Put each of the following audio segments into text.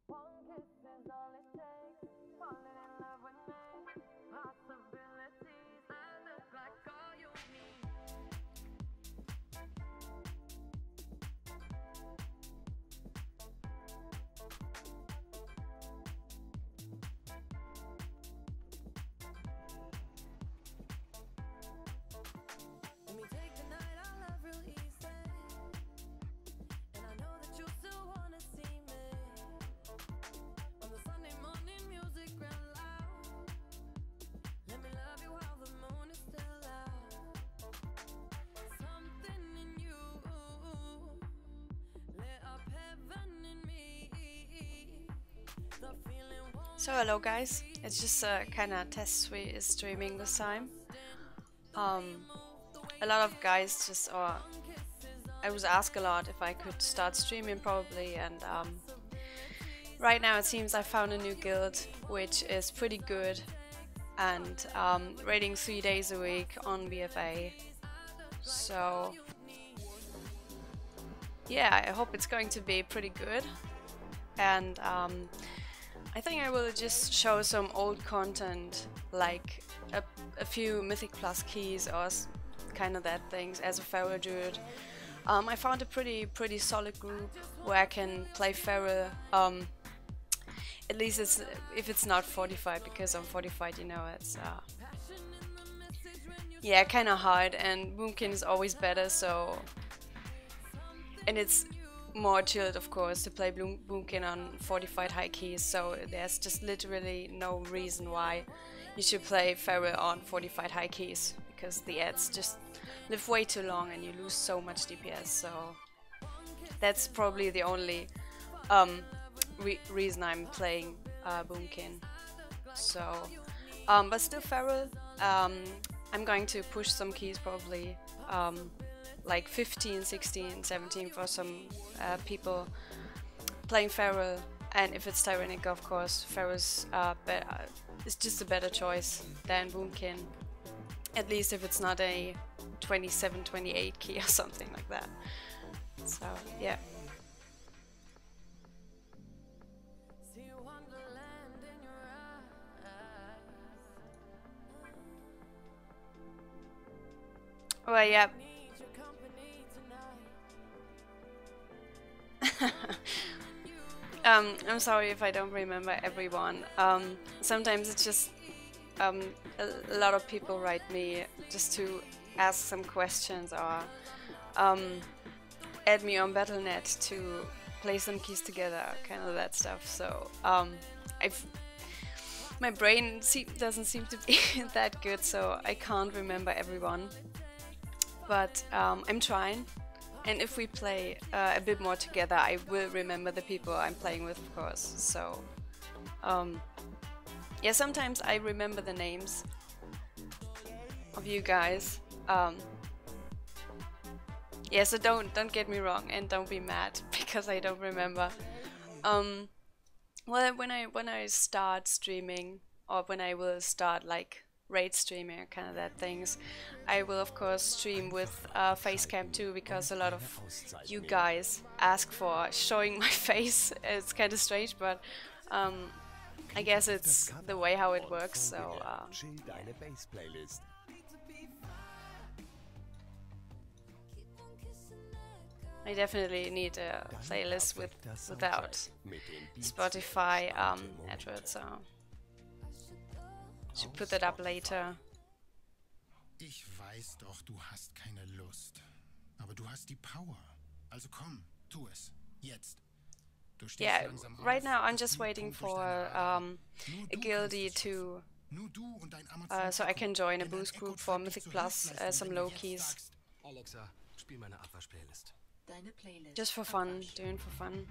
One kiss is all it takes. Falling in love with me. Possibilities that look like all you need. Let me take the night I love real easy. And I know that you still wanna see me. On the Sunday morning music real loud. Let me love you while the moon is still out. Something in you lit up heaven in me. The feeling won't. So hello guys, it's just a kind of test streaming this time. A lot of guys just, or I was asked a lot if I could start streaming probably, and right now it seems I found a new guild which is pretty good and rating 3 days a week on BFA. So yeah, I hope it's going to be pretty good, and I think I will just show some old content, like a few Mythic Plus keys or kind of that things as a Feral Druid. I found a pretty solid group where I can play Feral, at least if it's not fortified, because on fortified, you know, it's yeah, kind of hard, and Boomkin is always better, so, and it's more chilled, of course, to play Boomkin on fortified high keys, so there's just literally no reason why you should play Feral on fortified high keys, because the ads just live way too long and you lose so much DPS, so that's probably the only reason I'm playing Boomkin. So, but still Feral, I'm going to push some keys probably, like 15, 16, 17 for some people playing Feral, and if it's Tyrannica, of course, Feral's it's just a better choice than Boomkin, at least if it's not a 27, 28 key or something like that. So yeah. Well, yeah. I'm sorry if I don't remember everyone. Sometimes it's just um, a lot of people write me just to ask some questions or um, add me on Battle.net to play some keys together, kind of that stuff. So I've my brain doesn't seem to be that good, so I can't remember everyone. But I'm trying. And if we play a bit more together, I will remember the people I'm playing with, of course. So, yeah, sometimes I remember the names of you guys. Yeah, so don't get me wrong and don't be mad because I don't remember. Well, when I start streaming or when I will start like raid streaming or kind of that things, I will of course stream with Facecam too because a lot of you guys ask for showing my face. It's kind of strange, but I guess it's the way how it works. So I definitely need a playlist without Spotify AdWords, so should put that up later. Ich weiß doch, du hast keine Lust. Aber du hast die Power. Also komm, tu es. Jetzt. Du stehst Yeah, langsam auf. right now I'm just waiting for a guildie to Nur du und dein Amazon so I can join a boost group for Mythic Plus, some low keys, Alexa, spiel meine Abwasch-Playlist. just for fun, doing for fun.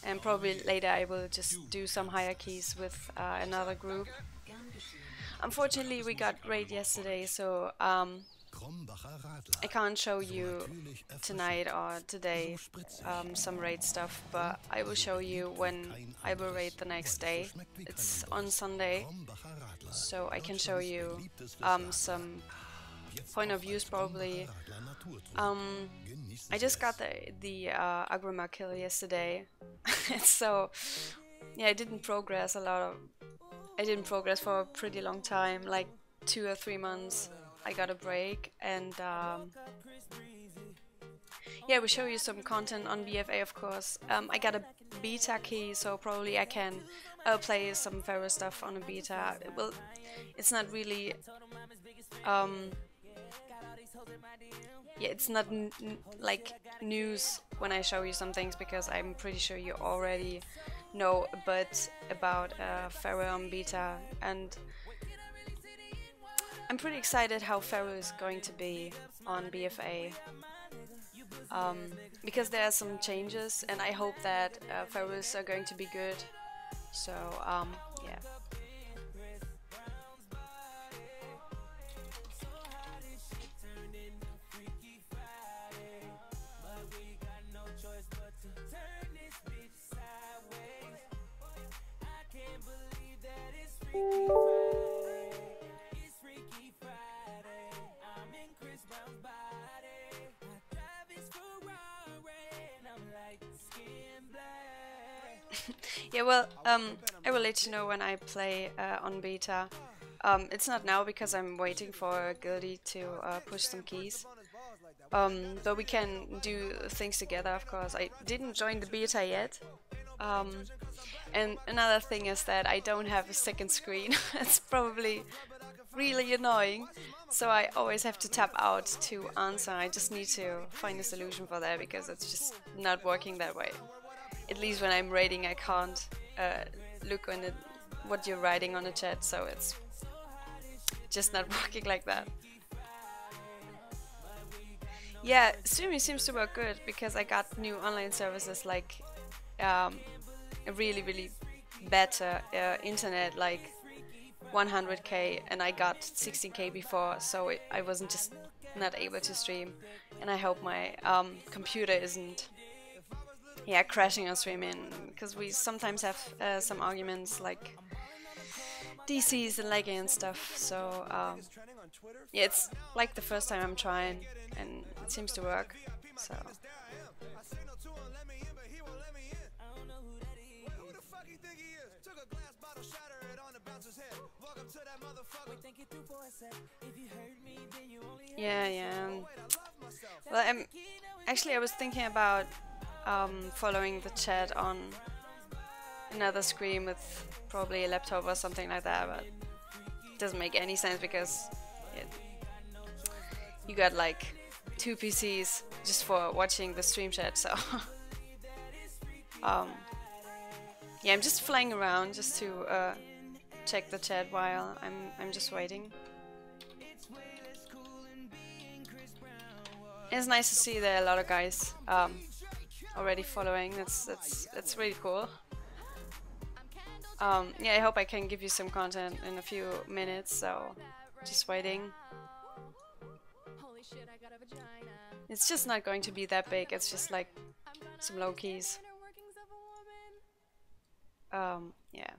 And probably later I will just do some higher keys with another group. Unfortunately, we got raid yesterday, so I can't show you tonight or today some raid stuff, but I will show you when I will raid the next day. It's on Sunday, so I can show you some point of views probably. I just got the Agrima kill yesterday, so yeah, I didn't progress a lot. I didn't progress for a pretty long time, like 2 or 3 months. I got a break, and yeah, we show you some content on BFA, of course. I got a beta key, so probably I can play some Pharaoh stuff on a beta. Well, it's not really yeah, it's not like news when I show you some things, because I'm pretty sure you already know a bit about Pharaoh on beta, and I'm pretty excited how Pharaoh is going to be on BFA, because there are some changes, and I hope that Pharaohs are going to be good. So yeah. Yeah, well, I will let you know when I play on beta. It's not now because I'm waiting for Guildie to push some keys. But we can do things together, of course. I didn't join the beta yet. And another thing is that I don't have a second screen. It's probably really annoying. So I always have to tap out to answer. I just need to find a solution for that, because it's just not working that way. At least when I'm raiding, I can't look on it, what you're writing on the chat, so it's just not working like that. Yeah, streaming seems to work good, because I got new online services like a really better internet, like 100k, and I got 16k before, so I wasn't just not able to stream. And I hope my computer isn't crashing on streaming, because we sometimes have some arguments like DCs and lagging and stuff. So yeah, it's like the first time I'm trying, and it seems to work. So Yeah, yeah. Well, I was thinking about following the chat on another screen with probably a laptop or something like that, but it doesn't make any sense because you got like 2 PCs just for watching the stream chat, so yeah, I'm just flying around just to check the chat while I'm just waiting. It's nice to see there are a lot of guys already following. That's really cool. Yeah, I hope I can give you some content in a few minutes, so just waiting. It's just not going to be that big, it's just like some low keys. Yeah.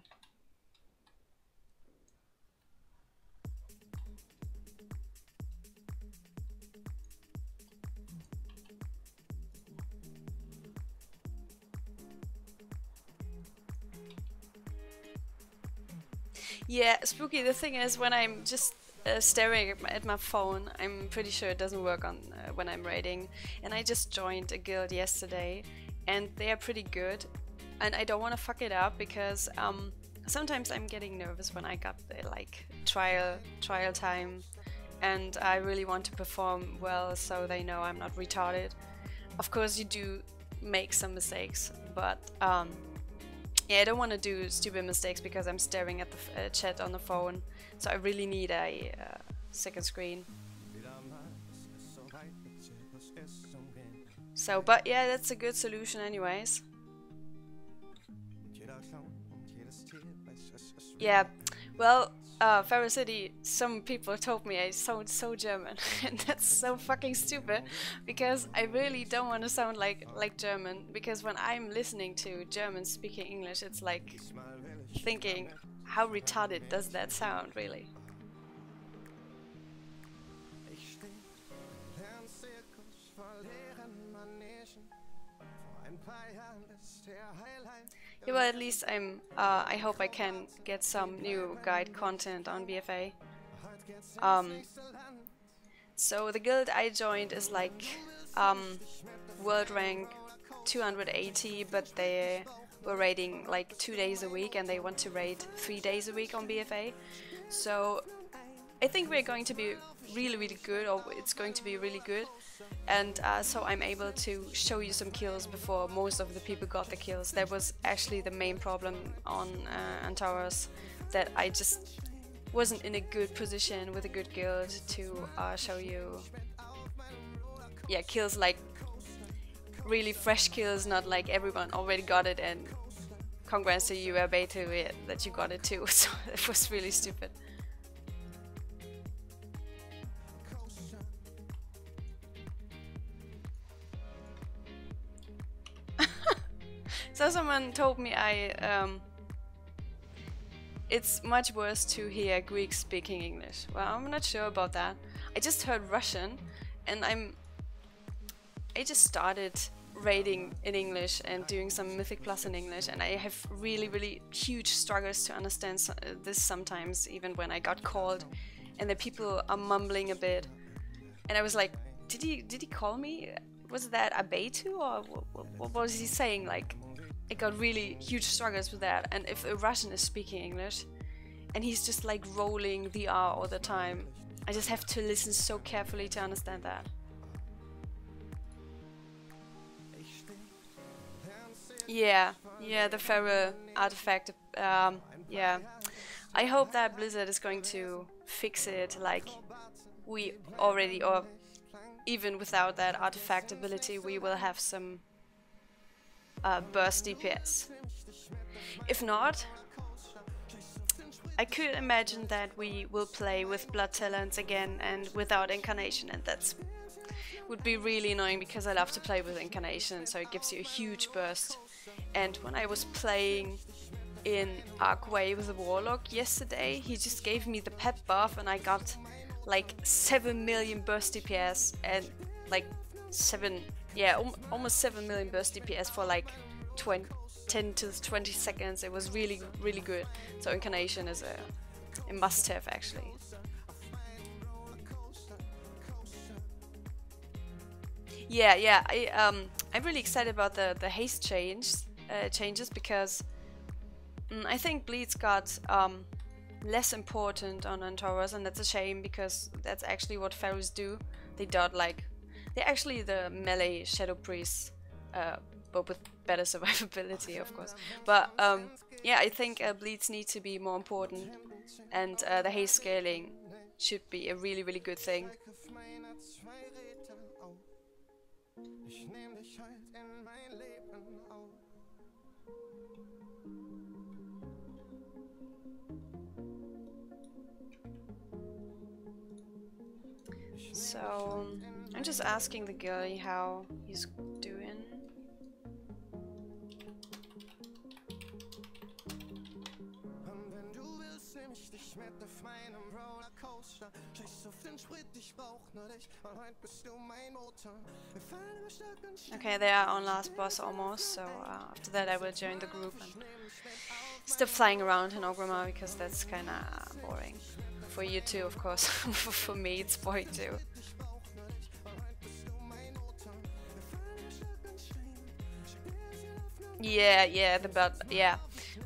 Yeah, Spooky, the thing is, when I'm just staring at my phone, I'm pretty sure it doesn't work on when I'm raiding. And I just joined a guild yesterday, and they are pretty good. And I don't want to fuck it up because sometimes I'm getting nervous when I got the like trial time, and I really want to perform well so they know I'm not retarded. Of course, you do make some mistakes, but yeah, I don't want to do stupid mistakes because I'm staring at the chat on the phone, so I really need a second screen. So, but yeah, that's a good solution anyways. Yeah, well, Feral City, some people told me I sound so German, and that's so fucking stupid, because I really don't want to sound like German, because when I'm listening to German speaking English, it's like thinking, how retarded does that sound, really? Yeah, well, at least I hope I can get some new guide content on BFA. So the guild I joined is like world rank 280, but they were raiding like 2 days a week, and they want to raid 3 days a week on BFA. So I think we're going to be really good, or it's going to be really good. And so I'm able to show you some kills before most of the people got the kills. That was actually the main problem on Antaurus, that I just wasn't in a good position with a good guild to show you, yeah, kills, like really fresh kills, not like everyone already got it and congrats to you, Abeto, that you got it too. So it was really stupid. So someone told me it's much worse to hear Greeks speaking English. Well, I'm not sure about that. I just heard Russian, and I just started raiding in English and doing some Mythic Plus in English, and I have really huge struggles to understand this sometimes, even when I got called and the people are mumbling a bit, and I was like, did he call me? Was that Abetu, or what was he saying? Like, I got really huge struggles with that. And if a Russian is speaking English and he's just like rolling the R all the time, I just have to listen so carefully to understand that. Yeah, the Feral artifact, yeah. I hope that Blizzard is going to fix it, like we already, or even without that artifact ability, we will have some burst DPS. If not, I could imagine that we will play with Blood Talents again and without Incarnation, and that's would be really annoying because I love to play with Incarnation, so it gives you a huge burst. And when I was playing in Archway with the Warlock yesterday, he just gave me the pet buff and I got like 7 million burst DPS and like almost 7 million burst DPS for like 10 to 20 seconds. It was really, really good. So Incarnation is a must-have actually. Yeah. I'm really excited about the haste changes because I think Bleeds got less important on Antaurus, and that's a shame because that's actually what Pharaohs do. They're actually the melee Shadow Priests, but with better survivability, of course. But yeah, I think Bleeds need to be more important, and the haste scaling should be a really, really good thing. So I'm just asking the girlie how he's doing. Okay, they are on last boss almost, so after that I will join the group and stop flying around in Orgrimmar because that's kinda boring. For you too, of course. For me it's boring too. Yeah, yeah.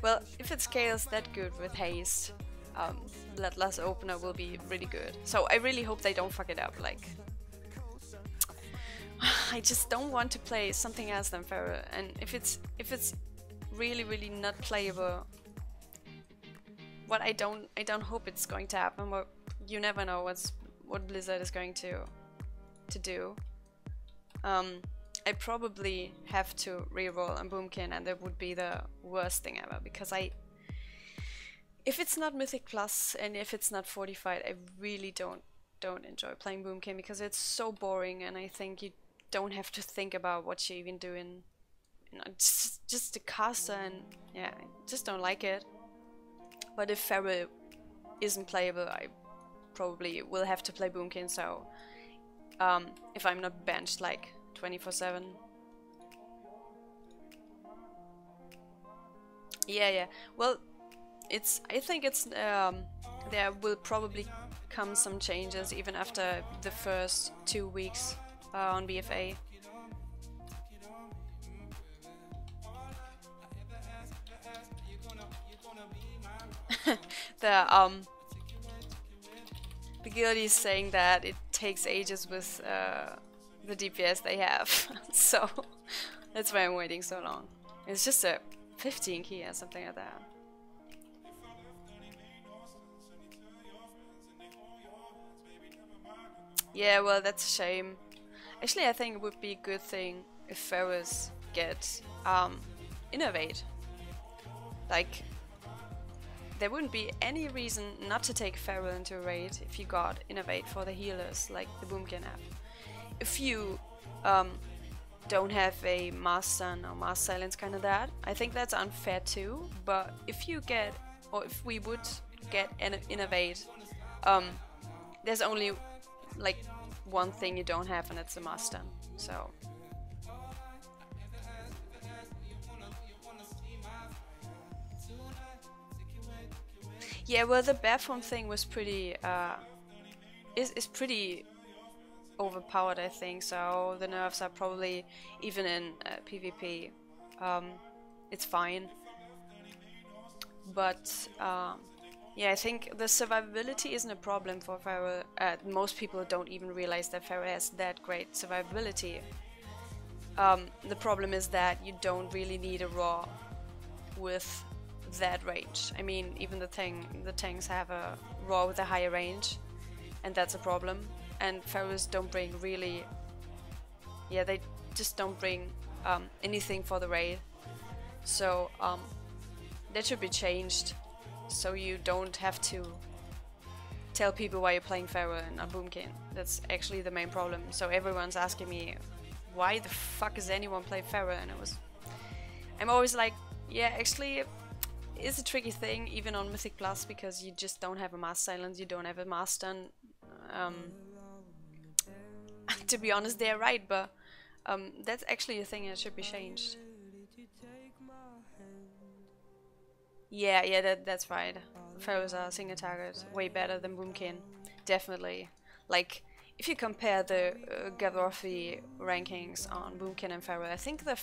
Well, if it scales that good with haste, Bloodlust Opener will be really good. So I really hope they don't fuck it up. Like, I just don't want to play something else than Pharaoh. And if it's really, really not playable, what I don't hope it's going to happen. But you never know what Blizzard is going to do. I probably have to reroll on Boomkin, and that would be the worst thing ever, because if it's not Mythic Plus and if it's not fortified, I really don't enjoy playing Boomkin because it's so boring, and I think you don't have to think about what you're even doing. You know, just the caster, and yeah, I just don't like it. But if Pharaoh isn't playable, I probably will have to play Boomkin. So if I'm not benched like 24/7. Yeah. Well, I think it's there will probably come some changes even after the first 2 weeks on BFA. The guild is saying that it takes ages with the DPS they have, so that's why I'm waiting so long. It's just a 15 key or something like that. Yeah, well, that's a shame. Actually, I think it would be a good thing if Pharaohs get Innervate. Like, there wouldn't be any reason not to take Pharaoh into a raid if you got Innervate for the healers, like the Boomkin app. If you don't have a Mass Stun or Mass Silence kind of that, I think that's unfair too. But if you get, or if we would get Innervate, there's only like one thing you don't have, and it's a Mass Stun. So yeah, well, the Bathroom thing was pretty is pretty overpowered, I think. So the nerfs are probably, even in PvP, it's fine. But yeah, I think the survivability isn't a problem for Pharaoh. Most people don't even realize that Pharaoh has that great survivability. The problem is that you don't really need a raw with that range. I mean, even the tanks have a raw with a higher range, and that's a problem. And Pharaohs don't bring really, yeah, they just don't bring anything for the raid. So that should be changed, so you don't have to tell people why you're playing Pharaoh and not Boomkin. That's actually the main problem. So everyone's asking me, why the fuck is anyone play Pharaoh? And I'm always like, yeah, actually it's a tricky thing even on Mythic Plus, because you just don't have a Mass Silence, you don't have a Mass Stun. To be honest, they're right, but that's actually a thing that should be changed. Yeah, that's right. Pharaohs are single target way better than Boomkin, definitely. Like, if you compare the Gaddafi rankings on Boomkin and Pharaoh, I think the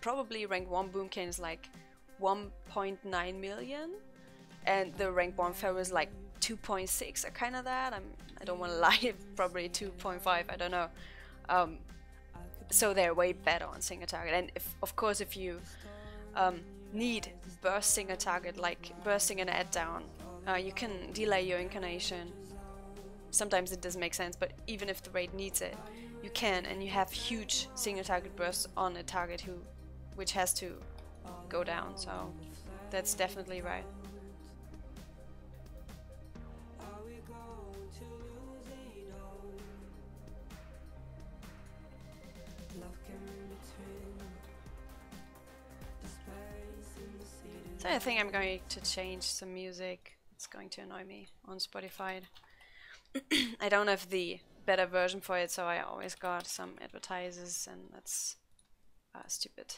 probably rank 1 Boomkin is like 1.9 million, and the rank 1 Pharaoh is like 2.6 or kind of that. I don't want to lie, probably 2.5, I don't know. So they're way better on single target, and of course if you need burst single target, like bursting an ad down, you can delay your incarnation. Sometimes it doesn't make sense, but even if the raid needs it, you can, and you have huge single target bursts on a target which has to go down, so that's definitely right. So I think I'm going to change some music. It's going to annoy me on Spotify. I don't have the better version for it, so I always got some advertisers, and that's stupid.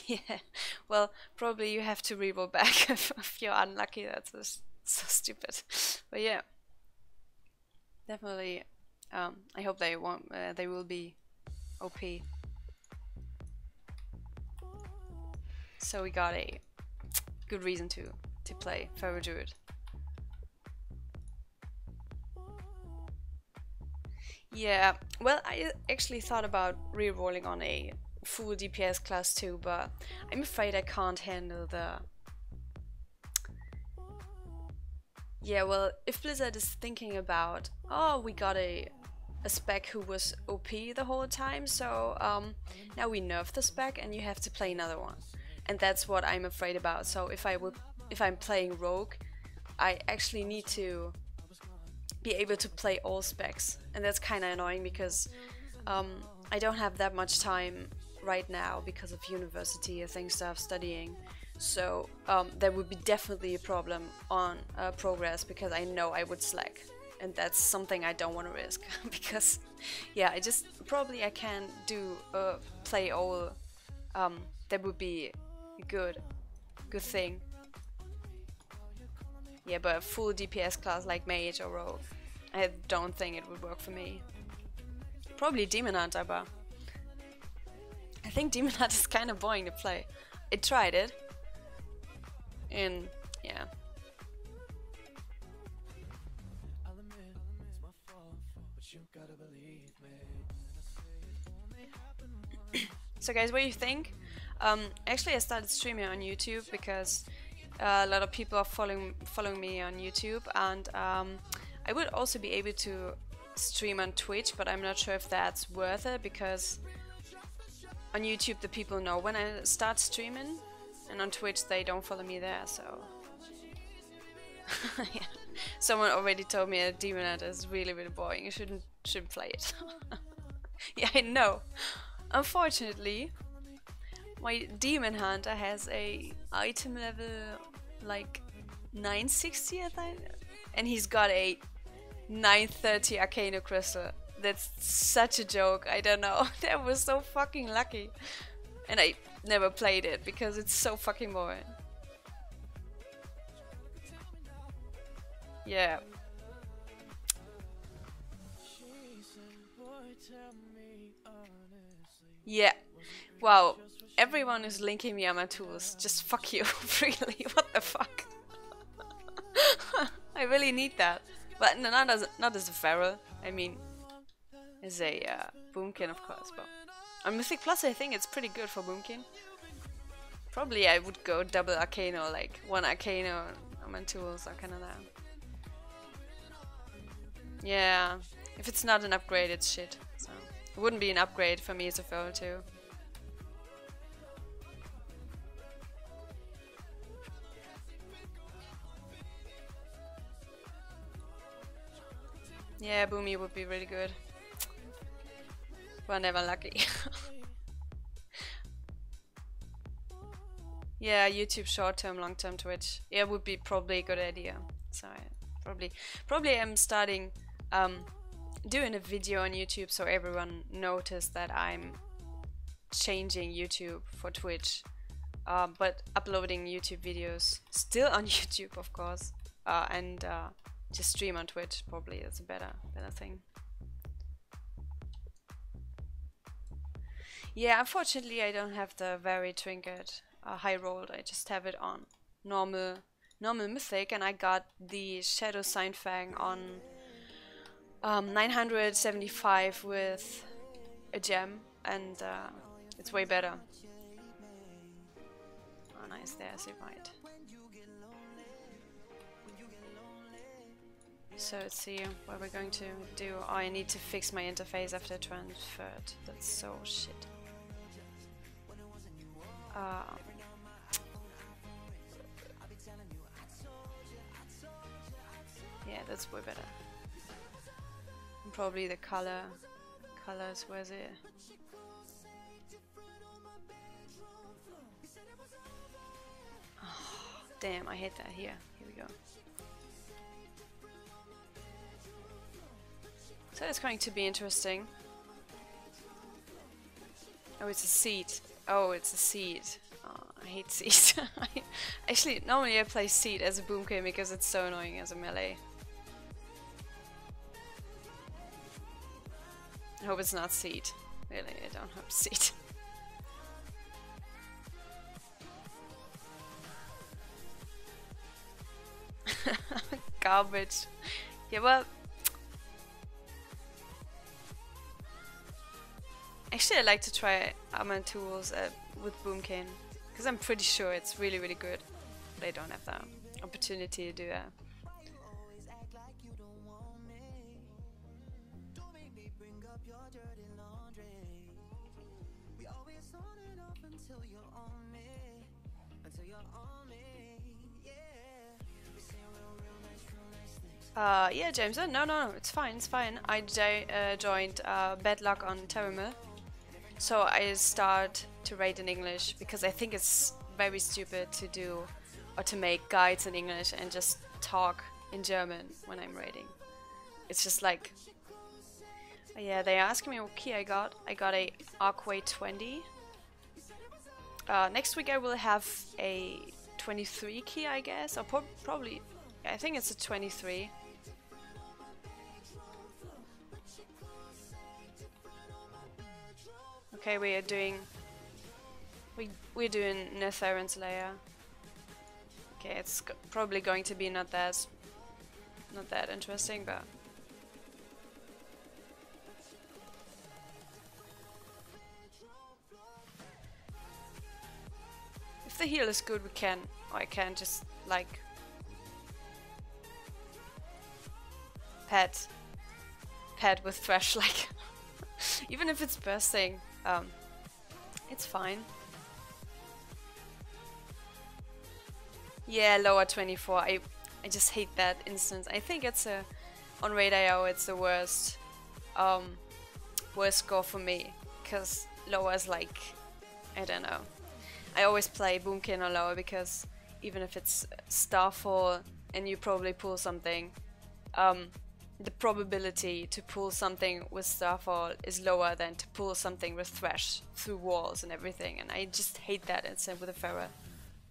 Yeah, well, probably you have to reroll back if you're unlucky. That's just so stupid. But yeah, definitely. I hope they won't. They will be OP. So we got a good reason to play Pharaoh Druid. Yeah, well, I actually thought about re-rolling on a full DPS class too, but I'm afraid I can't handle the... Yeah, well, if Blizzard is thinking about, oh, we got a spec who was OP the whole time, so now we nerf the spec and you have to play another one. And that's what I'm afraid about. So if I'm playing Rogue, I actually need to be able to play all specs, and that's kind of annoying because I don't have that much time right now because of university and things that I'm studying. So there would be definitely a problem on progress, because I know I would slack, and that's something I don't want to risk. Because yeah, I can do play all. That would be a good thing. Yeah, but a full DPS class like Mage or Rogue, I don't think it would work for me. Probably Demon Hunter, but I think Demon Hunter is kind of boring to play. I tried it, and yeah. So guys, what do you think? Actually, I started streaming on YouTube because a lot of people are following me on YouTube, and I would also be able to stream on Twitch, but I'm not sure if that's worth it, because on YouTube the people know when I start streaming, and on Twitch they don't follow me there, so yeah. Someone already told me that Demon Hunter is really boring. You shouldn't play it. Yeah, I know. Unfortunately, my Demon Hunter has a item level like 960, I think, and he's got a 930 Arcano Crystal. That's such a joke. I don't know. That was so fucking lucky, and I never played it because it's so fucking boring. Yeah. Yeah. Wow. Everyone is linking me on my tools. Just fuck you. Really? What the fuck? I really need that. But no, not as a Feral. I mean, as a Boomkin, of course. But on Mythic Plus, I think it's pretty good for Boomkin. Probably I would go double Arcano, like one Arcano on my tools or kind of that. Yeah. If it's not an upgrade, it's shit. So it wouldn't be an upgrade for me as a Feral too. Yeah, Boomy would be really good. We're never lucky. Yeah, YouTube short-term, long-term Twitch. Yeah, would be probably a good idea. So I probably am starting doing a video on YouTube so everyone noticed that I'm changing YouTube for Twitch, but uploading YouTube videos still on YouTube, of course, and just stream on Twitch probably is a better thing. Yeah, unfortunately I don't have the very trinket high rolled. I just have it on normal mythic, and I got the Shadow Sign Fang on 975 with a gem, and it's way better. Oh nice, there's a right. So let's see what we're going to do. Oh, I need to fix my interface after I transferred. That's so shit. Yeah, that's way better. And probably the colors, where's it? Oh, damn, I hate that. Here we go. So it's going to be interesting. Oh, it's a seed. Oh, it's a seed. Oh, I hate seed. Actually, normally I play seed as a Boomkin because it's so annoying as a melee. I hope it's not seed. Really, I don't hope seed. Garbage. Yeah, well... Actually, I like to try Armor Tools with Boomkin, because I'm pretty sure it's really, really good. But I don't have the opportunity to do that. Yeah, James, no, it's fine. I joined Bad Luck on Terramil. So I start to rate in English because I think it's very stupid to do or to make guides in English and just talk in German when I'm rating. It's just like, yeah, they asked me what key I got. I got a Arcway 20. Next week I will have a 23 key, I guess, or probably, yeah, I think it's a 23. Okay, we're doing Netherran Slayer. Okay, it's probably going to be not that interesting, but if the heal is good, we can. Or I can just like pet with Thresh, like even if it's bursting. It's fine. Yeah, lower 24. I just hate that instance. I think it's on Raid.io it's the worst score for me, because lower is like, I don't know. I always play Boomkin or lower because even if it's Starfall and you probably pull something, the probability to pull something with Starfall is lower than to pull something with Thresh through walls and everything, and I just hate that instead with a Pharah,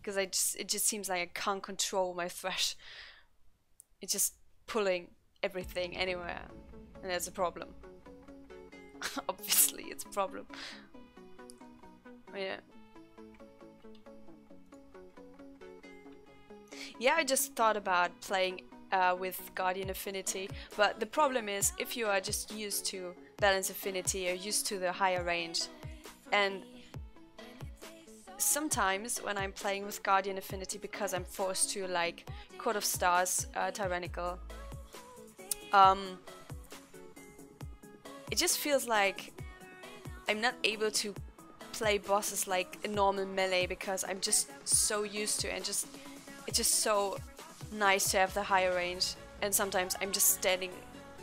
because it just seems like I can't control my Thresh. It's just pulling everything anywhere, and that's a problem. Obviously, it's a problem. Oh, yeah. Yeah, I just thought about playing with Guardian Affinity, but the problem is if you are just used to Balance Affinity or used to the higher range, and sometimes when I'm playing with Guardian Affinity, because I'm forced to like Court of Stars Tyrannical, it just feels like I'm not able to play bosses like a normal melee because I'm just so used to it, and it's just so nice to have the higher range, and sometimes I'm just standing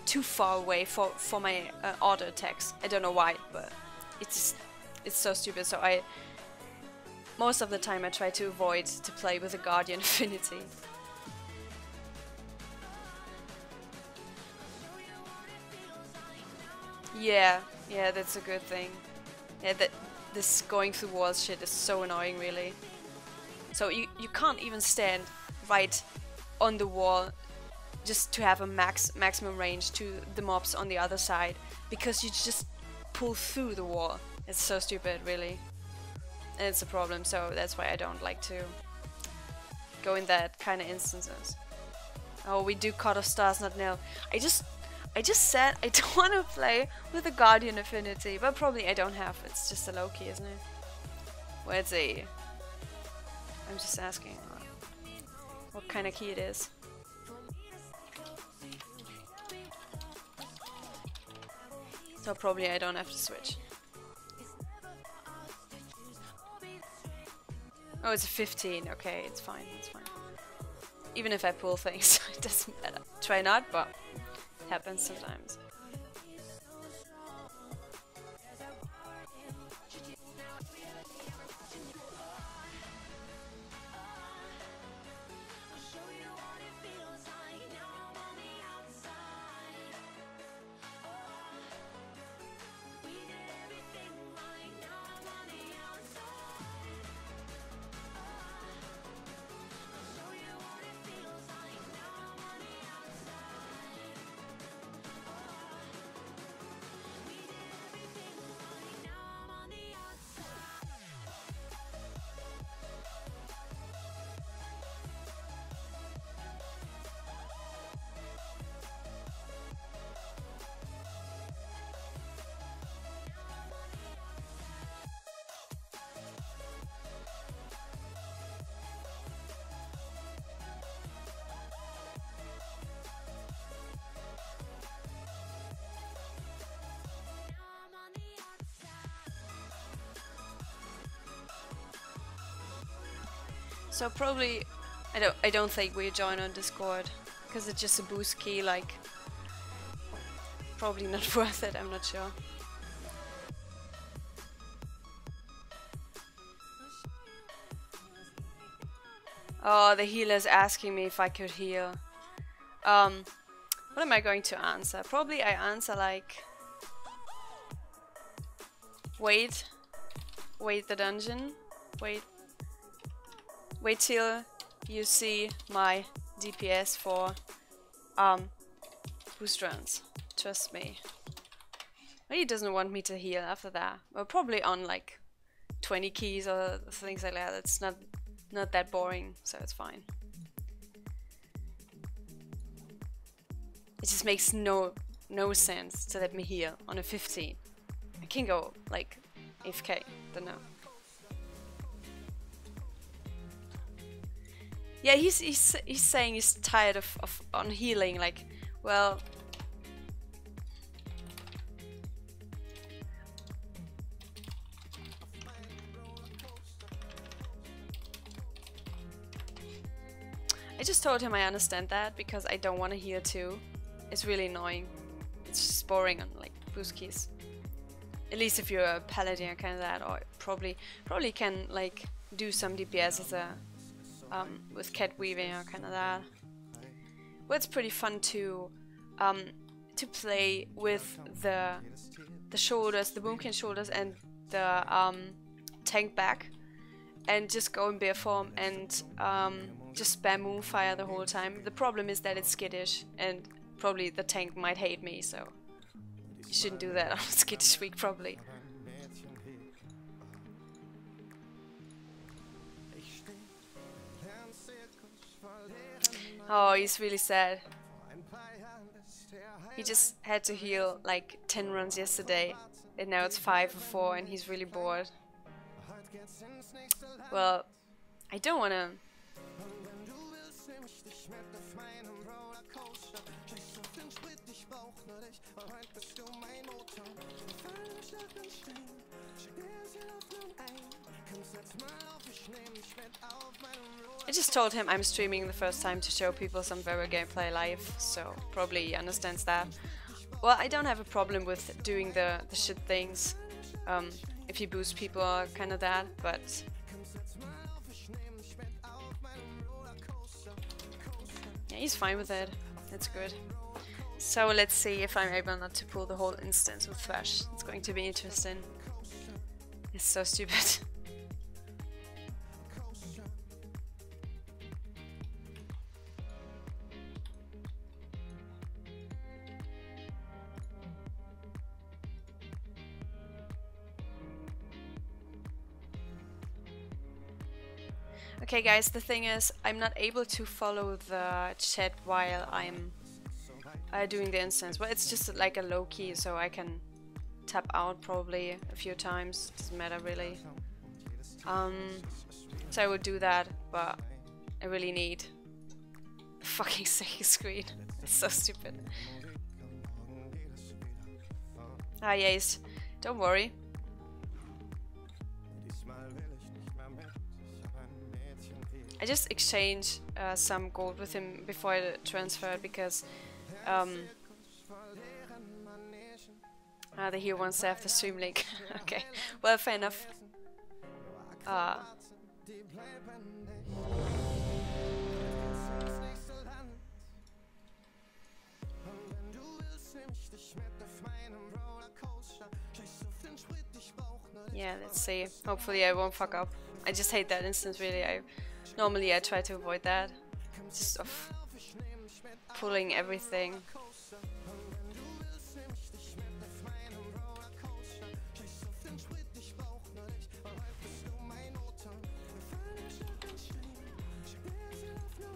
too far away for my auto attacks. I don't know why, but it's so stupid. So most of the time I try to avoid to play with a Guardian Affinity. Yeah, yeah, that's a good thing. Yeah, that this going through walls shit is so annoying, really. So you can't even stand right on the wall just to have a maximum range to the mobs on the other side, because you just pull through the wall. It's so stupid, really. And it's a problem, so that's why I don't like to go in that kind of instances. Oh, we do Court of Stars, not nil. I just said I don't want to play with the Guardian Affinity, but probably I don't have. It's just a low key, isn't it? Where's the? I'm just asking what kind of key it is. So probably I don't have to switch. Oh, it's a 15. Okay, it's fine. It's fine. Even if I pull things, it doesn't matter. Try not, but it happens sometimes. So probably I don't think we join on Discord because it's just a boost key, like probably not worth it, I'm not sure. Oh, the healer's asking me if I could heal. What am I going to answer? Probably I answer like wait the dungeon, wait till you see my DPS for boost runs. Trust me. He doesn't want me to heal after that. Well, probably on like 20 keys or things like that. It's not that boring, so it's fine. It just makes no sense to let me heal on a 15. I can go like AFK, don't know. Yeah, he's saying he's tired of on healing, like, well, I just told him I understand that because I don't want to heal too. It's really annoying. It's just boring on like boost keys. At least if you're a paladin or kind of that, or probably can like do some DPS as a with cat weaving or kind of that. Well, it's pretty fun to play with the shoulders, the boomkin shoulders, and the tank back, and just go in bear form and just spam moonfire the whole time. The problem is that it's skittish, and probably the tank might hate me, so you shouldn't do that on skittish week probably. Oh, he's really sad. He just had to heal like 10 runs yesterday, and now it's 5 or 4, and he's really bored. Well, I don't wanna... I just told him I'm streaming the first time to show people some Vero gameplay live, so probably he understands that. Well, I don't have a problem with doing the shit things, if you boost people or kind of that, but... yeah, he's fine with it. That's good. So let's see if I'm able not to pull the whole instance with Thresh. It's going to be interesting. It's so stupid. Okay guys, the thing is, I'm not able to follow the chat while I'm doing the instance. Well, it's just like a low key, so I can tap out probably a few times. Doesn't matter really. So I would do that, but I really need a fucking second screen. It's so stupid. Ah yes, don't worry. I just exchanged some gold with him before I transferred because he wants to have the stream link. Okay, well, fair enough. Yeah, let's see. Hopefully I won't fuck up. I just hate that instance, really. Normally I try to avoid that. Just of pulling everything.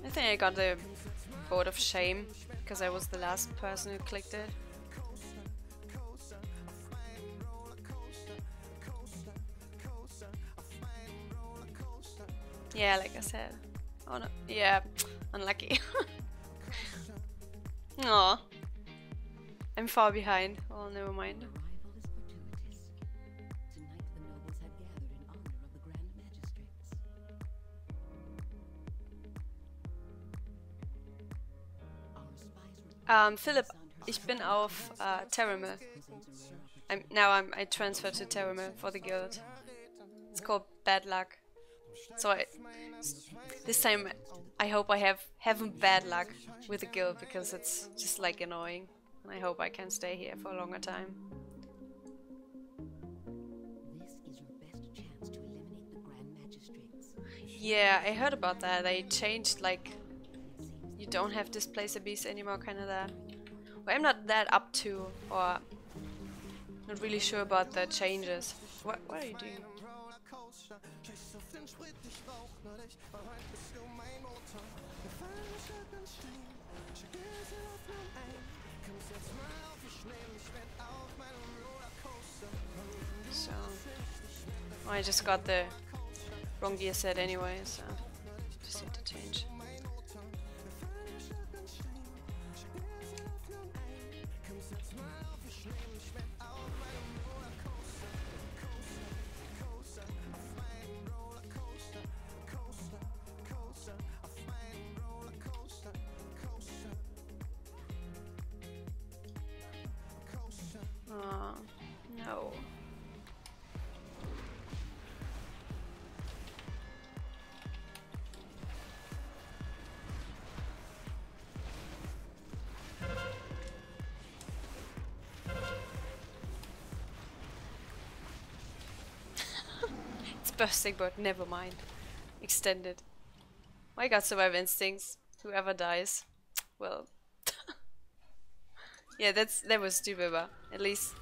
I think I got the Board of Shame because I was the last person who clicked it. Yeah, like I said. Oh no. Yeah, unlucky. Aw. I'm far behind. Oh, never mind. Philip, ich bin auf Terramil. I transferred to Terramil for the guild. It's called Bad Luck. So this time I hope I haven't bad luck with the guild because it's just like annoying. And I hope I can stay here for a longer time. This is your best chance to eliminate the Grand Magistrates. Yeah, I heard about that. They changed, like, you don't have Displacer Beast anymore, kind of that. Well, I'm not that up to, or not really sure about the changes. What are you doing? So, I just got the wrong gear set anyway, so just need to change. No. It's bursting, but never mind. Extended. I got survival instincts. Whoever dies, well. Yeah, that was stupid, but at least.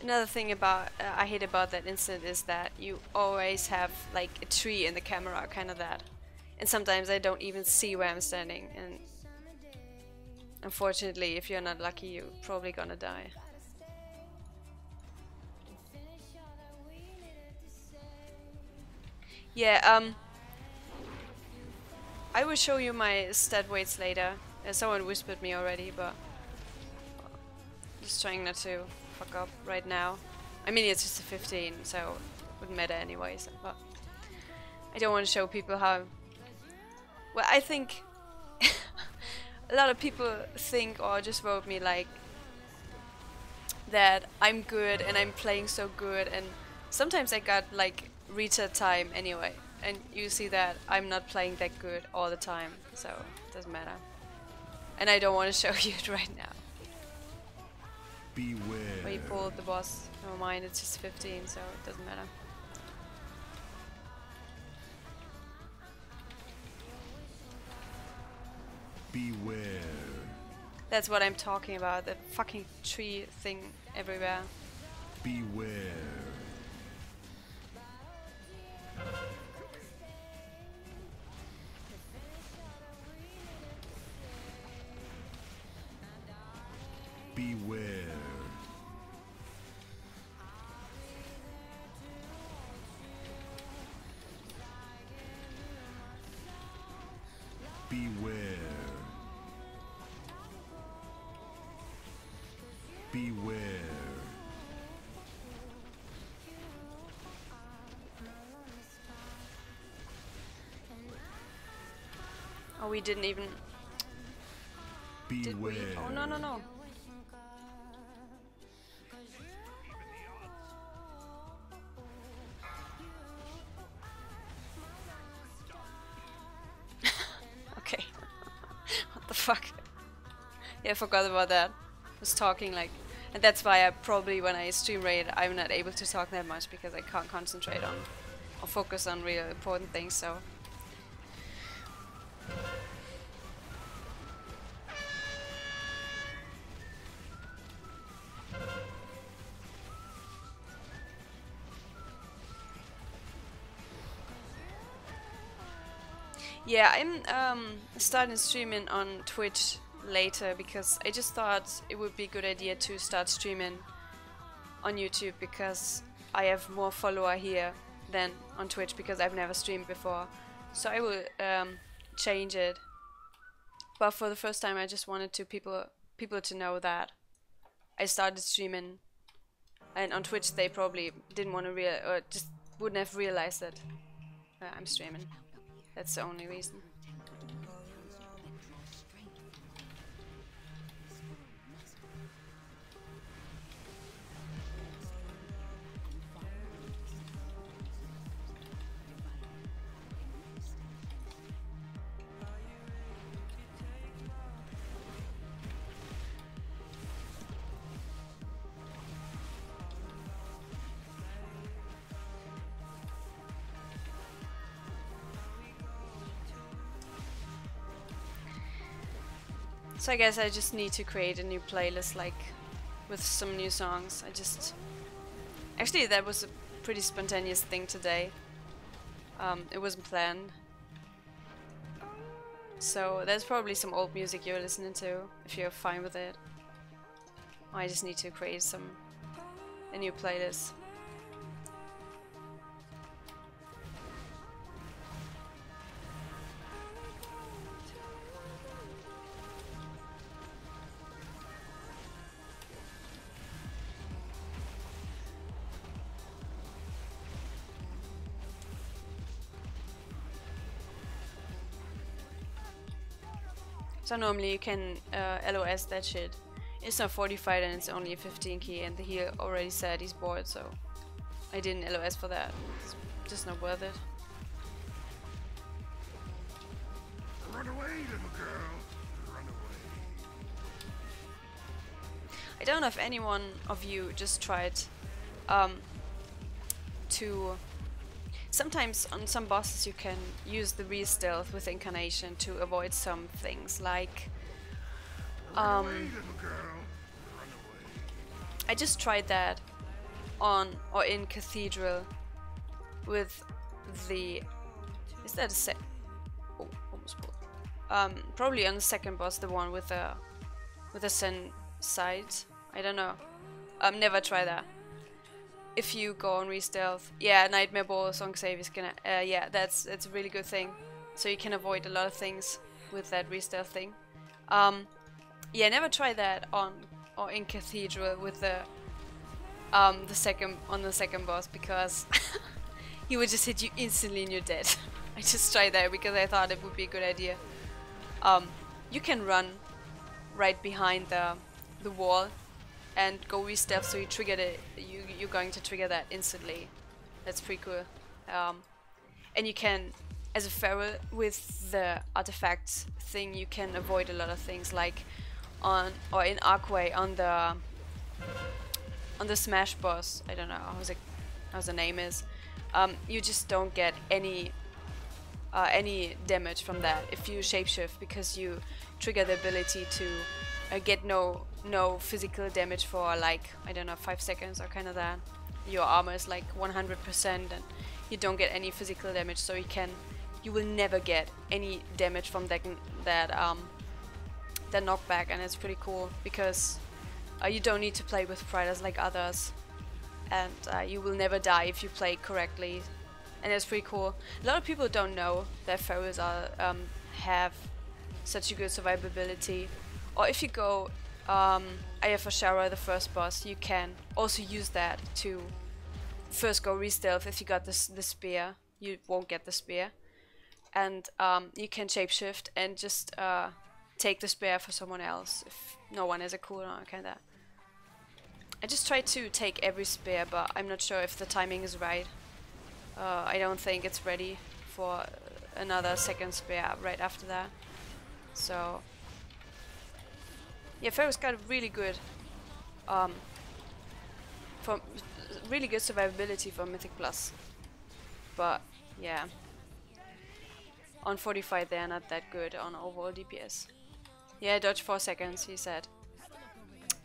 Another thing about I hate about that incident is that you always have like a tree in the camera, kind of that, and sometimes I don't even see where I'm standing, and unfortunately, if you're not lucky, you're probably gonna die. Yeah, I will show you my stat weights later. Someone whispered me already, but just trying not to fuck up right now. I mean, it's just a 15, so it wouldn't matter anyways, but I don't want to show people how... Well, I think a lot of people think or just wrote me like that I'm good and I'm playing so good and Sometimes I got like retard time anyway, and you see that I'm not playing that good all the time, so it doesn't matter. And I don't want to show you it right now. Beware. But you pulled the boss. Never mind, it's just 15, so it doesn't matter. Beware. That's what I'm talking about, the fucking tree thing everywhere. Beware. Beware. Beware. Beware. Oh, we didn't even... Did we? Beware. Oh, no, no, no. Okay. What the fuck? Yeah, I forgot about that. I was talking like... And that's why I probably, when I stream raid, I'm not able to talk that much because I can't concentrate on... or focus on real important things, so... Yeah, I'm starting streaming on Twitch later because I just thought it would be a good idea to start streaming on YouTube because I have more follower here than on Twitch because I've never streamed before. So I will change it. But for the first time I just wanted to people to know that I started streaming, and on Twitch they probably didn't want to or just wouldn't have realized that I'm streaming. That's the only reason. So I guess I just need to create a new playlist, like, with some new songs. Actually, that was a pretty spontaneous thing today. It wasn't planned. So there's probably some old music you're listening to, if you're fine with it. I just need to create a new playlist. So normally you can LOS that shit. It's not 45 and it's only a 15 key, and he already said he's bored, so I didn't LOS for that. It's just not worth it. Run away, little girl. Run away. I don't know if anyone of you just tried to... Sometimes on some bosses you can use the re-stealth with Incarnation to avoid some things, like... Run away, little girl. Run away. I just tried that on or in Cathedral with the... Is that a Oh, almost pulled. Probably on the second boss, the one with the Sen sides. I don't know. Never try that. If you go on re-stealth, yeah, Nightmare Ball, Song Save is gonna, yeah, that's a really good thing. So you can avoid a lot of things with that re-stealth thing. Yeah, never try that on or in Cathedral with the second boss, because he would just hit you instantly and you're dead. I just tried that because I thought it would be a good idea. You can run right behind the wall and go re-stealth, so you trigger you're going to trigger that instantly. That's pretty cool. And you can, as a feral, with the artifacts thing, you can avoid a lot of things, like in Arcway on the Smash boss. I don't know how the name is. You just don't get any damage from that if you shapeshift, because you trigger the ability to get no physical damage for like, I don't know, 5 seconds or kind of that. Your armor is like 100% and you don't get any physical damage, so you will never get any damage from that knockback, and it's pretty cool because you don't need to play with Priders like others, and you will never die if you play correctly, and it's pretty cool. A lot of people don't know that ferals have such a good survivability, or if you go Aya for Shara, the first boss, you can also use that to first go re-stealth. If you got the spear, you won't get the spear, and you can shapeshift and just take the spear for someone else if no one has a cooldown, kinda. I just tried to take every spear, but I'm not sure if the timing is right. I don't think it's ready for another second spear right after that. So yeah, Pharaoh's got really good survivability for Mythic Plus, but yeah, on 45 they're not that good on overall DPS. Yeah, dodge 4 seconds, he said.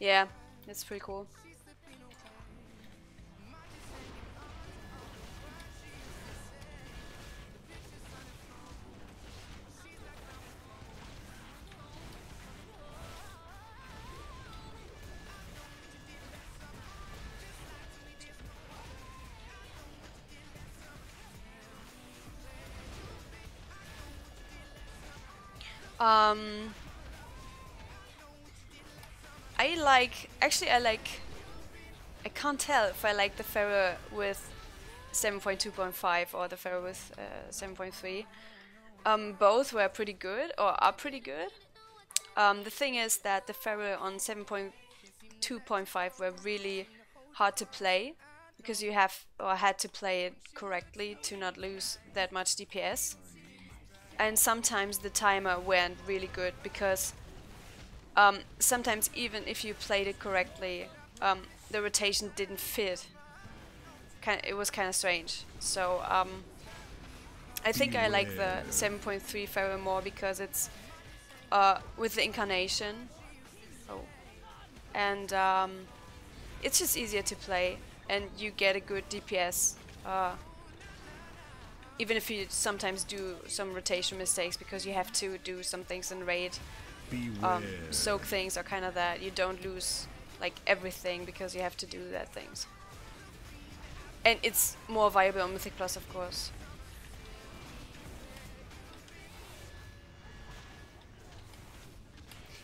Yeah, that's pretty cool. I can't tell if I like the Pharaoh with 7.2.5 or the Pharaoh with 7.3. Both were pretty good, or are pretty good. The thing is that the Pharaoh on 7.2.5 were really hard to play, because you had to play it correctly to not lose that much DPS. And sometimes the timer went really good, because sometimes even if you played it correctly, the rotation didn't fit. It was kind of strange. So I think I like the 7.3 Pharaoh more, because it's with the incarnation. Oh. And it's just easier to play, and you get a good DPS. Even if you sometimes do some rotation mistakes, because you have to do some things in raid, soak things or kind of that, you don't lose like everything because you have to do that things. And it's more viable on Mythic Plus, of course.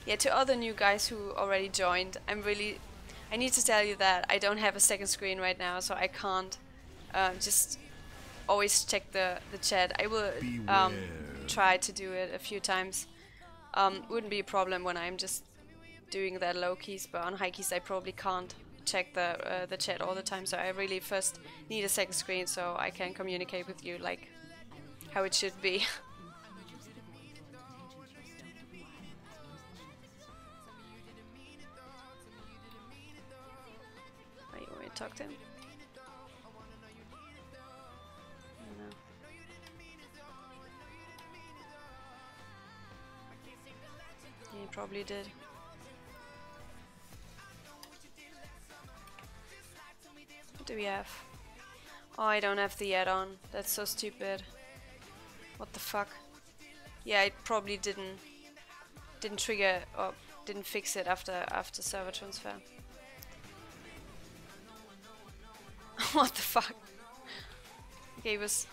Yeah, to other new guys who already joined, I need to tell you that I don't have a second screen right now, so I can't just always check the chat. I will try to do it a few times. Wouldn't be a problem when I'm just doing that low keys, but on high keys I probably can't check the chat all the time, so I really first need a second screen so I can communicate with you like how it should be. Oh, you want me to talk to him? No. Yeah, he probably did. What do we have? Oh, I don't have the add-on. That's so stupid. What the fuck? Yeah, it probably didn't trigger or didn't fix it after server transfer. What the fuck? Gave us.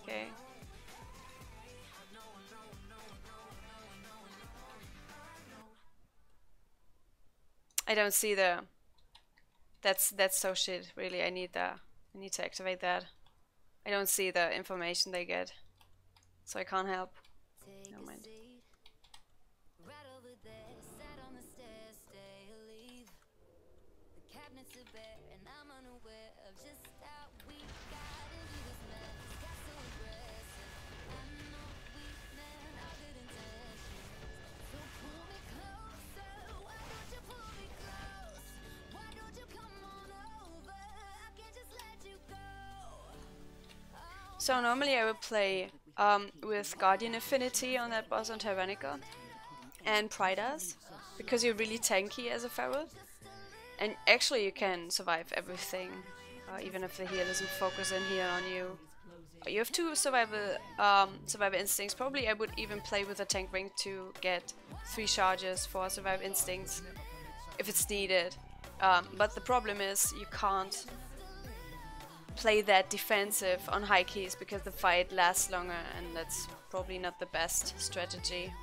Okay. I don't see the. That's so shit. Really, I need to activate that. I don't see the information they get, so I can't help. Never mind. So normally I would play with Guardian Affinity on that boss on Tyrannica and Prydas, because you're really tanky as a Feral. And actually you can survive everything, even if the heal isn't focusing here on you. You have two survival instincts. Probably I would even play with a tank ring to get 3 charges for survival instincts if it's needed. But the problem is you can't play that defensive on high keys because the fight lasts longer, and that's probably not the best strategy.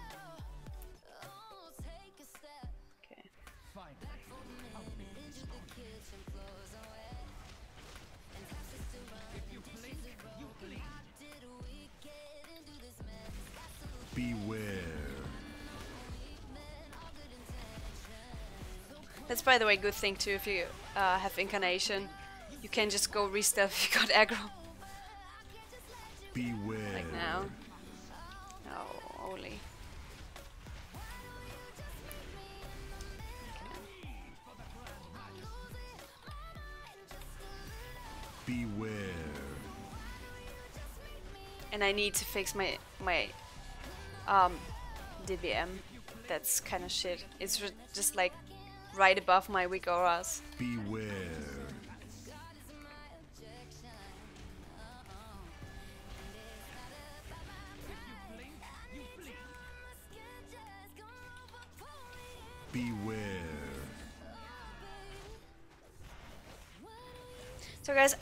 Okay. Beware. That's, by the way, a good thing too if you have Incarnation. You can just go re-stealth if you got aggro. Beware. Like now. No, only. Beware. And I need to fix my DBM. That's kind of shit. It's just like right above my weak auras. Beware. Beware. So guys,